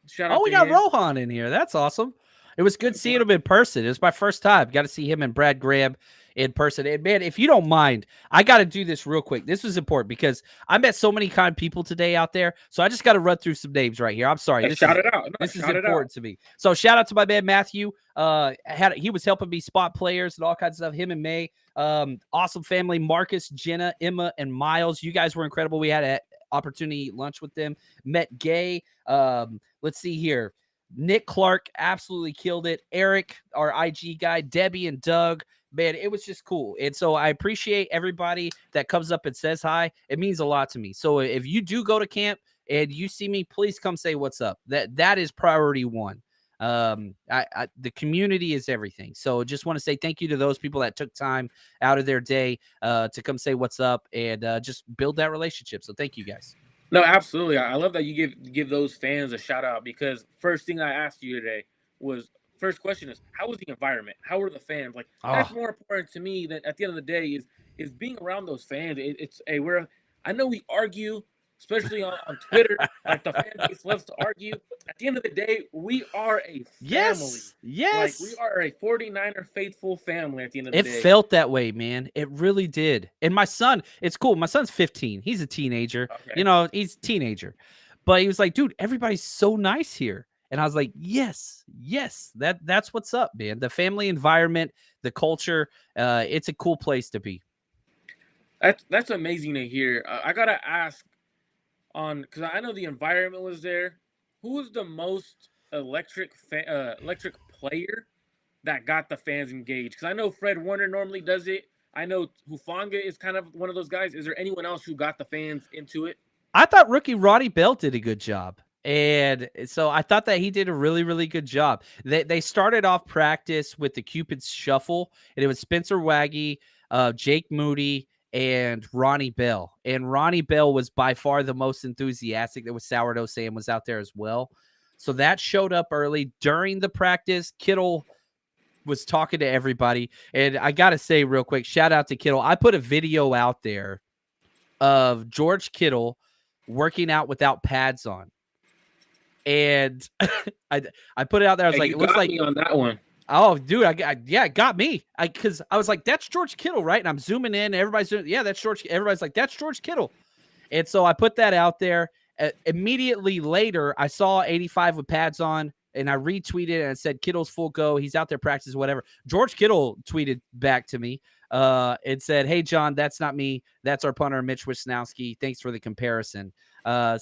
Shout out. Oh, we got Rohan in here. That's awesome. It was good seeing him in person. It was my first time. Got to see him and Brad Graham in person. And man, if you don't mind, I got to do this real quick. This was important because I met so many kind people today out there. So I just got to run through some names right here. I'm sorry. Shout it out. This is important to me. So shout out to my man Matthew. He was helping me spot players and all kinds of stuff. Him and May. Awesome family. Marcus, Jenna, Emma, and Miles. You guys were incredible. We had an opportunity to eat lunch with them. Met Gay. Let's see here. Nick Clark absolutely killed it. Eric, our IG guy, Debbie and Doug, man, it was just cool. And so I appreciate everybody that comes up and says hi. It means a lot to me. So if you do go to camp and you see me, please come say what's up. That is priority one. The community is everything. So just want to say thank you to those people that took time out of their day to come say what's up and just build that relationship. So thank you guys. No, absolutely. I love that you give those fans a shout out because first thing I asked you today was first question is how was the environment? How were the fans? Like that's more important to me than at the end of the day is being around those fans. I know we argue, especially on Twitter, like the fan base loves to argue. At the end of the day, we are a family. Yes. Like we are a 49er faithful family at the end of the day. It felt that way, man. It really did. And my son, it's cool. My son's 15. He's a teenager. Okay. He's a teenager. But he was like, dude, everybody's so nice here. And I was like, yes, that's what's up, man. The family environment, the culture, it's a cool place to be. That's amazing to hear. I got to ask because I know the environment was there. Who was the most electric player that got the fans engaged? Because I know Fred Warner normally does it. I know Hufanga is kind of one of those guys. Is there anyone else who got the fans into it? I thought rookie Ronnie Bell did a good job. And so I thought that he did a really, really good job. They started off practice with the Cupid's Shuffle, and it was Spencer Waggy, Jake Moody, and Ronnie Bell. And Ronnie Bell was by far the most enthusiastic. There was Sourdough Sam was out there as well. So that showed up early. During the practice, Kittle was talking to everybody. And I got to say real quick, shout out to Kittle. I put a video out there of George Kittle working out without pads on. And I put it out there. I was like, it looks like me on that one. Oh, dude, it got me. Because I was like, that's George Kittle, right? And I'm zooming in. Everybody's doing, yeah, that's George. Everybody's like, that's George Kittle. And so I put that out there. Immediately later, I saw 85 with pads on, and I retweeted and I said, Kittle's full go. He's out there practicing, whatever. George Kittle tweeted back to me and said, hey, John, that's not me. That's our punter, Mitch Wisnowski. Thanks for the comparison. I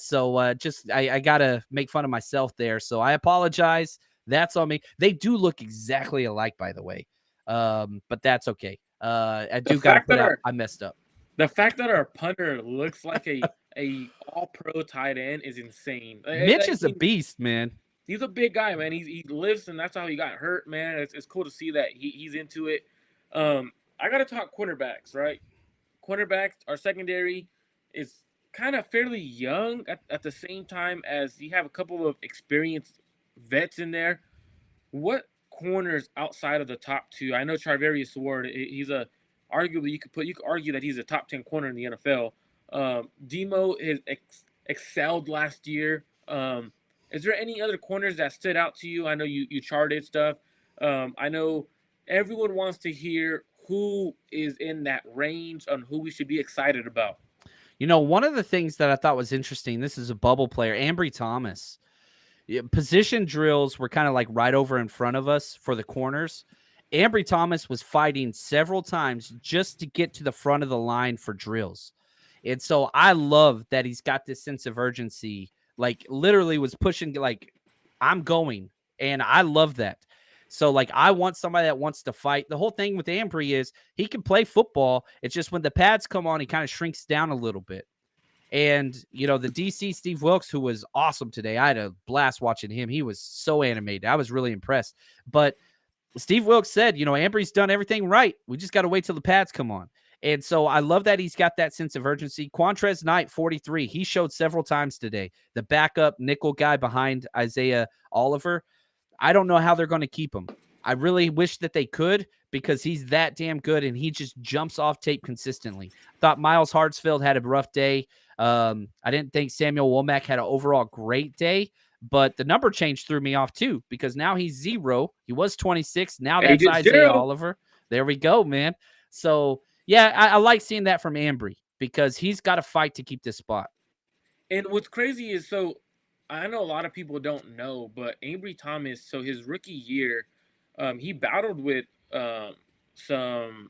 got to make fun of myself there. So I apologize. That's on me. They do look exactly alike, by the way. But that's okay. I do got to put out. I messed up. The fact that our punter looks like a all-pro tight end is insane. Mitch is a beast, man. He's a big guy, man. He lifts, and that's how he got hurt, man. It's cool to see that he's into it. I got to talk cornerbacks, right? Cornerbacks, our secondary is kind of fairly young at the same time as you have a couple of experienced vets in there. What corners outside of the top two? I know Charvarius Ward, he's arguably you could argue that he's a top 10 corner in the NFL. Demo is excelled last year. Is there any other corners that stood out to you? I know you charted stuff. I know everyone wants to hear who is in that range on who we should be excited about. One of the things that I thought was interesting, this is a bubble player, Ambry Thomas. Position drills were kind of like right over in front of us for the corners. Ambry Thomas was fighting several times just to get to the front of the line for drills. And so I love that he's got this sense of urgency, like literally was pushing, like, I'm going. And I love that. So, like, I want somebody that wants to fight. The whole thing with Ambry is he can play football. It's just when the pads come on, he kind of shrinks down a little bit. And, the DC Steve Wilkes, who was awesome today, I had a blast watching him. He was so animated. I was really impressed. But Steve Wilkes said, Ambry's done everything right. We just got to wait till the pads come on. And so I love that he's got that sense of urgency. Quantrez Knight, 43, he showed several times today. The backup nickel guy behind Isaiah Oliver. I don't know how they're going to keep him. I really wish that they could because he's that damn good and he just jumps off tape consistently. I thought Miles Hartsfield had a rough day. I didn't think Samuel Womack had an overall great day, but the number change threw me off too because now he's 0. He was 26. Now that's Isaiah Oliver. There we go, man. So, yeah, I like seeing that from Ambry because he's got to fight to keep this spot. And what's crazy is, so I know a lot of people don't know, but Ambry Thomas, so his rookie year, he battled with some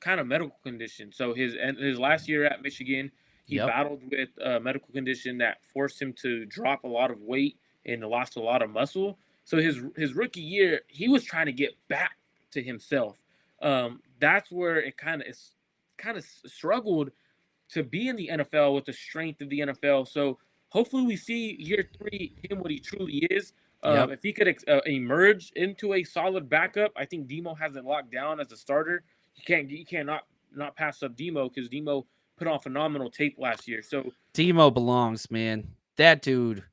kind of medical condition. So his last year at Michigan, he battled with a medical condition that forced him to drop a lot of weight and lost a lot of muscle. So his rookie year, he was trying to get back to himself. That's where it kind of struggled to be in the NFL with the strength of the NFL. So hopefully we see year 3 him what he truly is. If he could emerge into a solid backup, I think Demo has it locked down as a starter. You can't not pass up Demo because Demo put on phenomenal tape last year. So Demo belongs, man. That dude.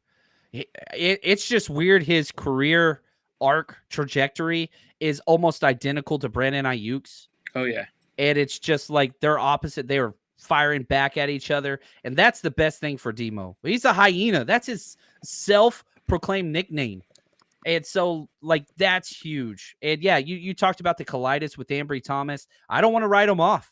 It's just weird. His career arc trajectory is almost identical to Brandon Ayuk's. Oh yeah, and it's just like they're opposite. They were firing back at each other, and that's the best thing for Demo. He's a hyena. That's his self-proclaimed nickname. And so, like, that's huge. And yeah, you talked about the colitis with Ambry Thomas. I don't want to write him off.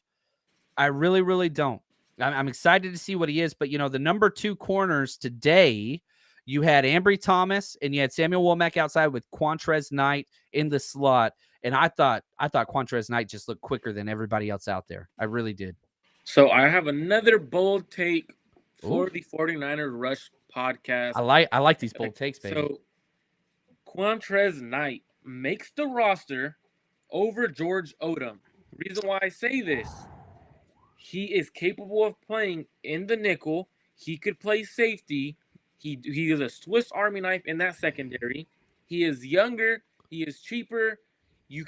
I really, really don't. I'm excited to see what he is. But, the number 2 corners today, you had Ambry Thomas and you had Samuel Womack outside with Quantrez Knight in the slot. And I thought Quantrez Knight just looked quicker than everybody else out there. I really did. So I have another bold take for the 49ers Rush podcast. I like these bold takes, baby. So Quantrez Knight makes the roster over George Odom. Reason why I say this, he is capable of playing in the nickel. He could play safety. He is a Swiss Army knife in that secondary. He is younger. He is cheaper. You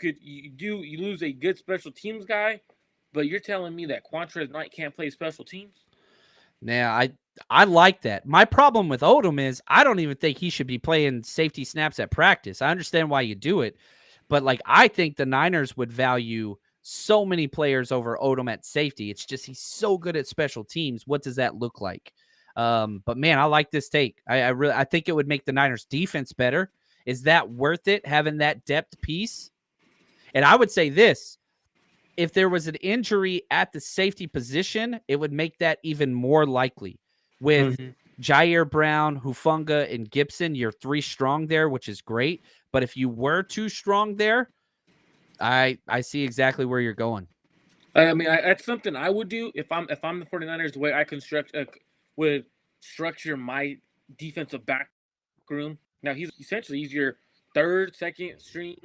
lose a good special teams guy, but you're telling me that Quantrez Knight can't play special teams? Now, I like that. My problem with Odom is I don't even think he should be playing safety snaps at practice. I understand why you do it, but like I think the Niners would value so many players over Odom at safety. It's just he's so good at special teams. What does that look like? But man, I like this take. I think it would make the Niners defense better. Is that worth it, having that depth piece? And I would say this. If there was an injury at the safety position, it would make that even more likely. With Jair Brown, Hufanga, and Gibson, you're 3 strong there, which is great. But if you were 2 strong there, I see exactly where you're going. I mean, that's something I would do if I'm the 49ers. The way I would structure my defensive back room. Now he's your 3rd, 2nd string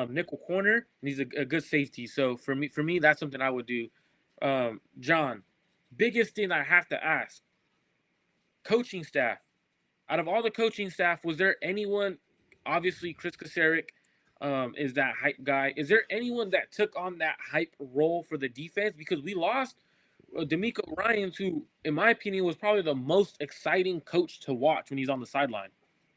nickel corner, and he's a good safety. So for me, that's something I would do. John, biggest thing I have to ask: coaching staff. Out of all the coaching staff, was there anyone? Obviously, Chris Kasarik is that hype guy. Is there anyone that took on that hype role for the defense? Because we lost D'Amico Ryans, who, in my opinion, was probably the most exciting coach to watch when he's on the sideline.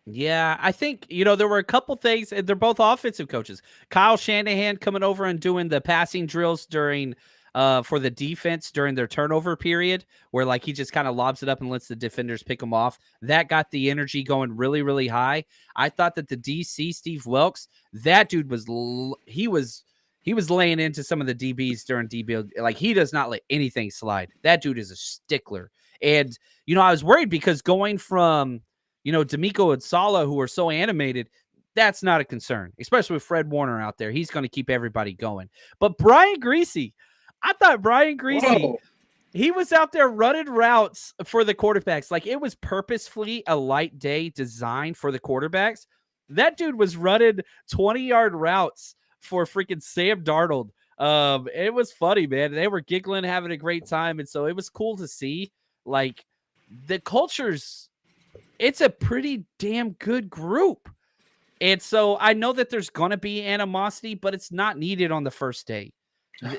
Yeah, I think, there were a couple things, and they're both offensive coaches. Kyle Shanahan coming over and doing the passing drills during for the defense during their turnover period, where like he just kind of lobs it up and lets the defenders pick him off. That got the energy going really, really high. I thought that the DC Steve Wilkes, that dude he was laying into some of the DBs during DB. Like he does not let anything slide. That dude is a stickler. And I was worried because going from D'Amico and Saleh, who are so animated, that's not a concern, especially with Fred Warner out there. He's going to keep everybody going. But Brian Greasy, I thought Brian Greasy, he was out there running routes for the quarterbacks. Like it was purposefully a light day designed for the quarterbacks. That dude was running 20-yard routes for freaking Sam Darnold. It was funny, man. They were giggling, having a great time. And so it was cool to see like the cultures. It's a pretty damn good group. And so I know that there's going to be animosity, but it's not needed on the first day.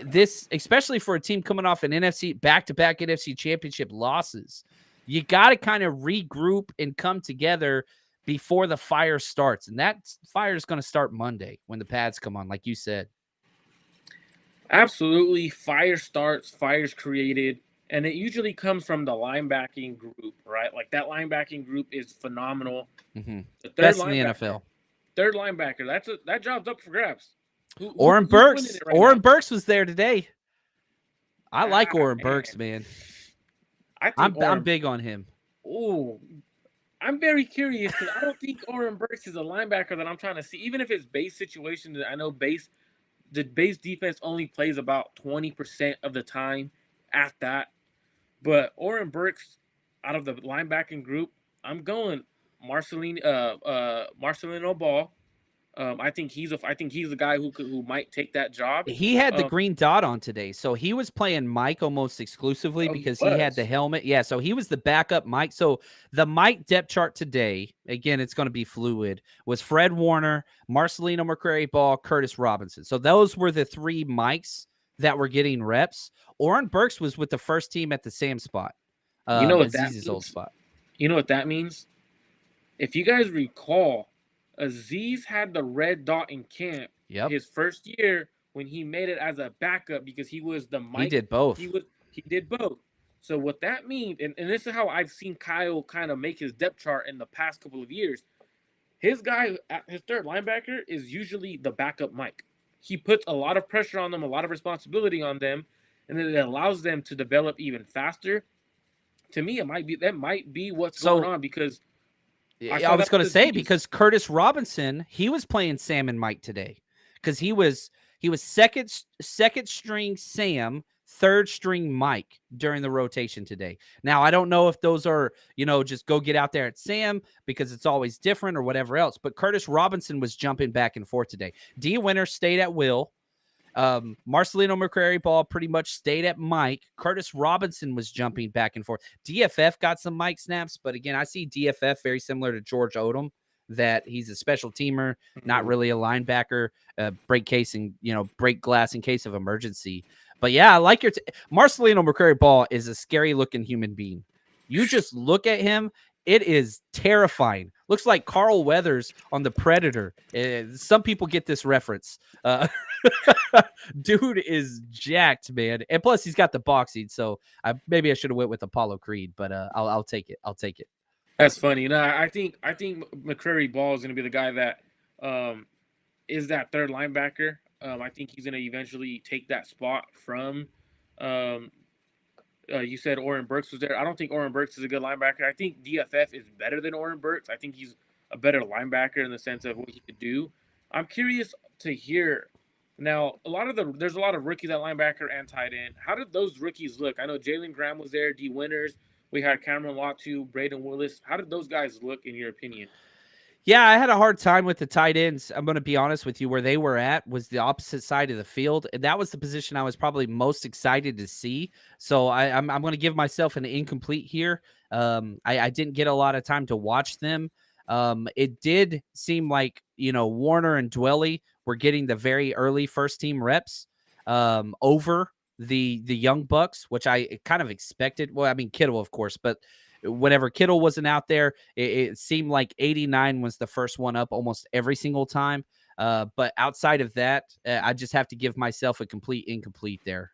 This, especially for a team coming off an back-to-back NFC championship losses, you got to kind of regroup and come together before the fire starts. And that fire is going to start Monday when the pads come on, like you said. Absolutely. Fire starts, fire's created, and it usually comes from the linebacking group, right? Like that linebacking group is phenomenal. Mm-hmm. Best in the NFL. Third linebacker. That job's up for grabs. Oren Burks. Oren Burks was there today. I like Oren Burks, man. I'm big on him. Oh, I'm very curious because I don't think Oren Burks is a linebacker that I'm trying to see. Even if it's base situation, I know the base defense only plays about 20% of the time at that. But Oren Burks, out of the linebacking group, I'm going Marcelino Ball. I think he's the guy who might take that job. He had the green dot on today, so he was playing Mike almost exclusively because he had the helmet. Yeah, so he was the backup Mike. So the Mike depth chart today, again, it's going to be fluid, was Fred Warner, Marcelino McCrary Ball, Curtis Robinson. So those were the three Mikes that were getting reps. Oren Burks was with the first team at the Sam spot. You know what that Aziz's old spot. You know what that means? If you guys recall, Aziz had the red dot in camp his first year when he made it as a backup because he was the Mike. He did both. He did both. So what that means, and this is how I've seen Kyle kind of make his depth chart in the past couple of years. His third linebacker is usually the backup Mike. He puts a lot of pressure on them, a lot of responsibility on them, and then it allows them to develop even faster. To me, that might be what's going on because I was going to say because Curtis Robinson, he was playing Sam and Mike today because he was second string Sam, third string Mike during the rotation today. Now, I don't know if those are, just go get out there at Sam because it's always different or whatever else, but Curtis Robinson was jumping back and forth today. D. Winter stayed at will. Marcelino McCrary Ball pretty much stayed at Mike. Curtis Robinson was jumping back and forth. DFF got some Mike snaps, but again, I see DFF very similar to George Odom, that he's a special teamer, not really a linebacker, break glass in case of emergency. But yeah, I like your Marcelino McCrary Ball is a scary looking human being. You just look at him. It is terrifying. Looks like Carl Weathers on The Predator. Some people get this reference. Dude is jacked, man. And plus, he's got the boxing. So maybe I should have went with Apollo Creed, but I'll take it. I'll take it. That's funny. I think McCrary Ball is going to be the guy that is that third linebacker. I think he's going to eventually take that spot from. You said Oren Burks was there. I don't think Oren Burks is a good linebacker. I think DFF is better than Oren Burks. I think he's a better linebacker in the sense of what he could do. I'm curious to hear now. There's a lot of rookies at linebacker and tight end. How did those rookies look? I know Jalen Graham was there. D. Winters. We had Cameron Latu, Braden Willis. How did those guys look in your opinion? Yeah, I had a hard time with the tight ends. I'm going to be honest with you. Where they were at was the opposite side of the field. And that was the position I was probably most excited to see. So I'm going to give myself an incomplete here. I didn't get a lot of time to watch them. It did seem like, Warner and Dwelly were getting the very early first team reps over the young Bucks, which I kind of expected. Well, I mean, Kittle, of course, but whenever Kittle wasn't out there, it seemed like 89 was the first one up almost every single time. But outside of that, I just have to give myself a complete incomplete there.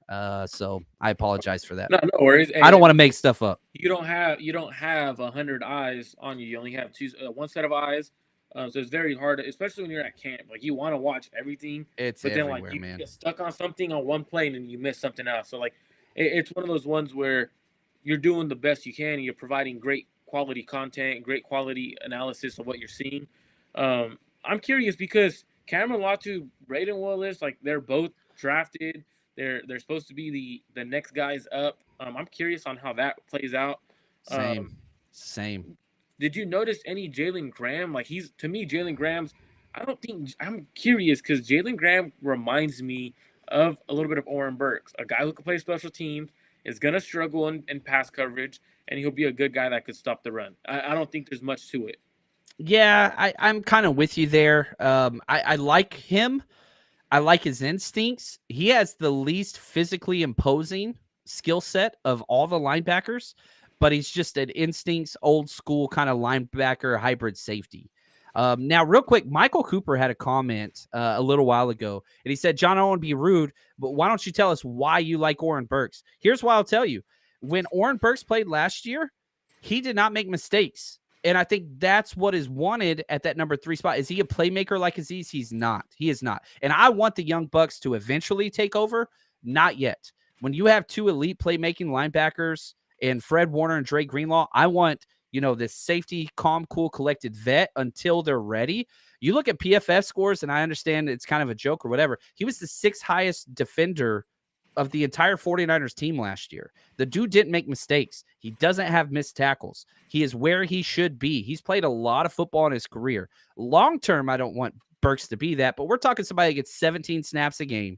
So I apologize for that. No, no worries. I don't Hey, want to make stuff up. you don't have 100 eyes on you. You only have one set of eyes. So it's very hard, especially when you're at camp. Like you want to watch everything, It's but then like everywhere, you man. get stuck on something on one plane and you miss something else. So like it's one of those ones where you're doing the best you can. And you're providing great quality content, great quality analysis of what you're seeing. I'm curious because Cameron Latu, Braden Willis, like they're both drafted. They're supposed to be the next guys up. I'm curious on how that plays out. Same. Same. Did you notice any Jalen Graham? Like he's to me, Jalen Graham's. I don't think I'm curious because Jalen Graham reminds me of a little bit of Oren Burks, a guy who can play special teams, is gonna struggle in pass coverage, and he'll be a good guy that could stop the run. I don't think there's much to it. Yeah, I'm kind of with you there. I like him. I like his instincts. He has the least physically imposing skill set of all the linebackers, but he's just an instincts, old school kind of linebacker hybrid safety. Now, real quick, Michael Cooper had a comment a little while ago, and he said, John, I don't want to be rude, but why don't you tell us why you like Oren Burks? Here's why I'll tell you. When Oren Burks played last year, he did not make mistakes. And I think that's what is wanted at that number 3 spot. Is he a playmaker like Aziz? He's not. He is not. And I want the Young Bucks to eventually take over. Not yet. When you have 2 elite playmaking linebackers and Fred Warner and Dre Greenlaw, I want, this safety, calm, cool, collected vet until they're ready. You look at PFF scores, and I understand it's kind of a joke or whatever. He was the 6th highest defender of the entire 49ers team last year. The dude didn't make mistakes. He doesn't have missed tackles. He is where he should be. He's played a lot of football in his career. Long term, I don't want Burks to be that, but we're talking somebody that gets 17 snaps a game.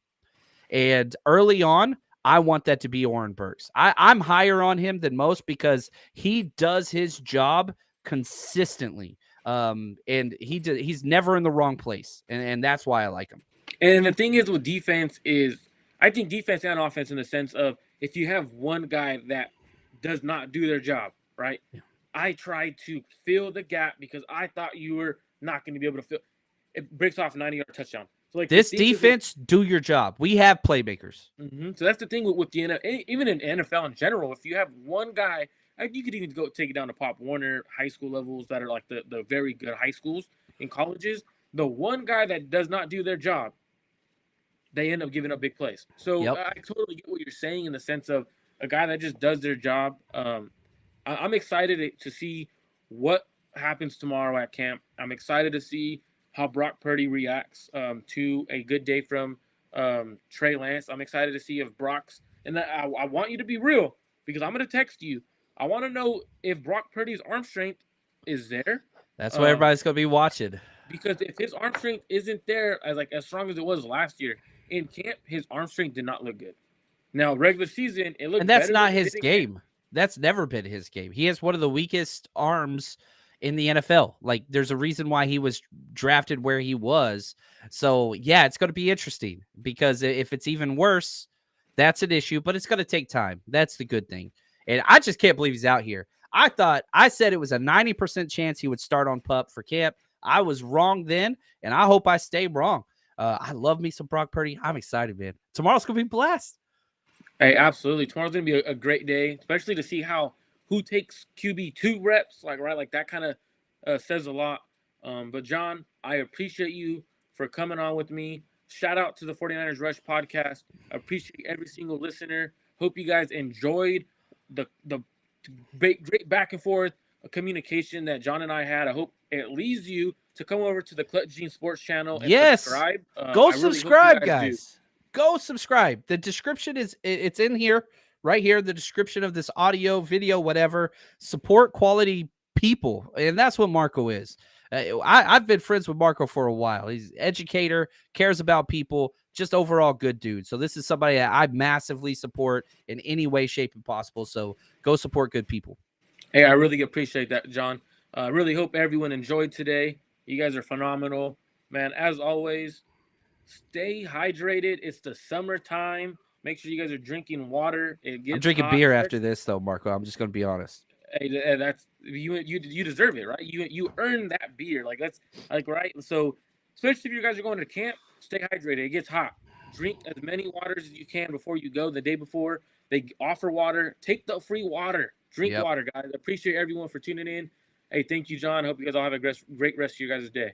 And early on, I want that to be Oren Burks. I'm higher on him than most because he does his job consistently. And he's never in the wrong place. And that's why I like him. And the thing is with defense is I think defense and offense in the sense of if you have one guy that does not do their job, right? Yeah. I tried to fill the gap because I thought you were not going to be able to fill. It breaks off a 90-yard touchdown. So like this defense, do your job. We have playmakers. Mm-hmm. So that's the thing with the NFL, even in NFL in general. If you have one guy, you could even go take it down to Pop Warner high school levels that are like the very good high schools and colleges. The one guy that does not do their job, they end up giving up big plays. So yep. I totally get what you're saying in the sense of a guy that just does their job. I'm excited to see what happens tomorrow at camp. I'm excited to see how Brock Purdy reacts to a good day from Trey Lance. I'm excited to see if Brock's – and I want you to be real because I'm going to text you. I want to know if Brock Purdy's arm strength is there. That's what everybody's going to be watching. Because if his arm strength isn't there as strong as it was last year, in camp, his arm strength did not look good. Now, regular season, it looked and that's better not his game. That's never been his game. He has one of the weakest arms in the NFL. Like, there's a reason why he was drafted where he was. So, yeah, it's going to be interesting because if it's even worse, that's an issue, but it's going to take time. That's the good thing. And I just can't believe he's out here. I said it was a 90% chance he would start on PUP for camp. I was wrong then, and I hope I stay wrong. I love me some Brock Purdy. I'm excited, man. Tomorrow's going to be a blast. Hey, absolutely. Tomorrow's going to be a great day, especially to see who takes QB2 reps. Like that kind of says a lot. But, John, I appreciate you for coming on with me. Shout out to the 49ers Rush podcast. I appreciate every single listener. Hope you guys enjoyed the great back and forth communication that John and I had. I hope it leads you to come over to the Clutch Gene Sports channel and subscribe. Go subscribe, guys. Go subscribe. The description it's in here, right here, the description of this audio, video, whatever. Support quality people, and that's what Marco is. I've been friends with Marco for a while. He's an educator, cares about people, just overall good dude. So this is somebody that I massively support in any way, shape, and possible. So go support good people. Hey, I really appreciate that, John. I really hope everyone enjoyed today. You guys are phenomenal. Man, as always, stay hydrated. It's the summertime. Make sure you guys are drinking water. I'm drinking beer after this, though, Marco. I'm just going to be honest. Hey, that's you deserve it, right? You earned that beer. Like, that's like, right? So especially if you guys are going to camp, stay hydrated. It gets hot. Drink as many waters as you can before you go. The day before, they offer water. Take the free water. Drink Yep. water, guys. Appreciate everyone for tuning in. Hey, thank you, John. Hope you guys all have a great rest of your guys' day.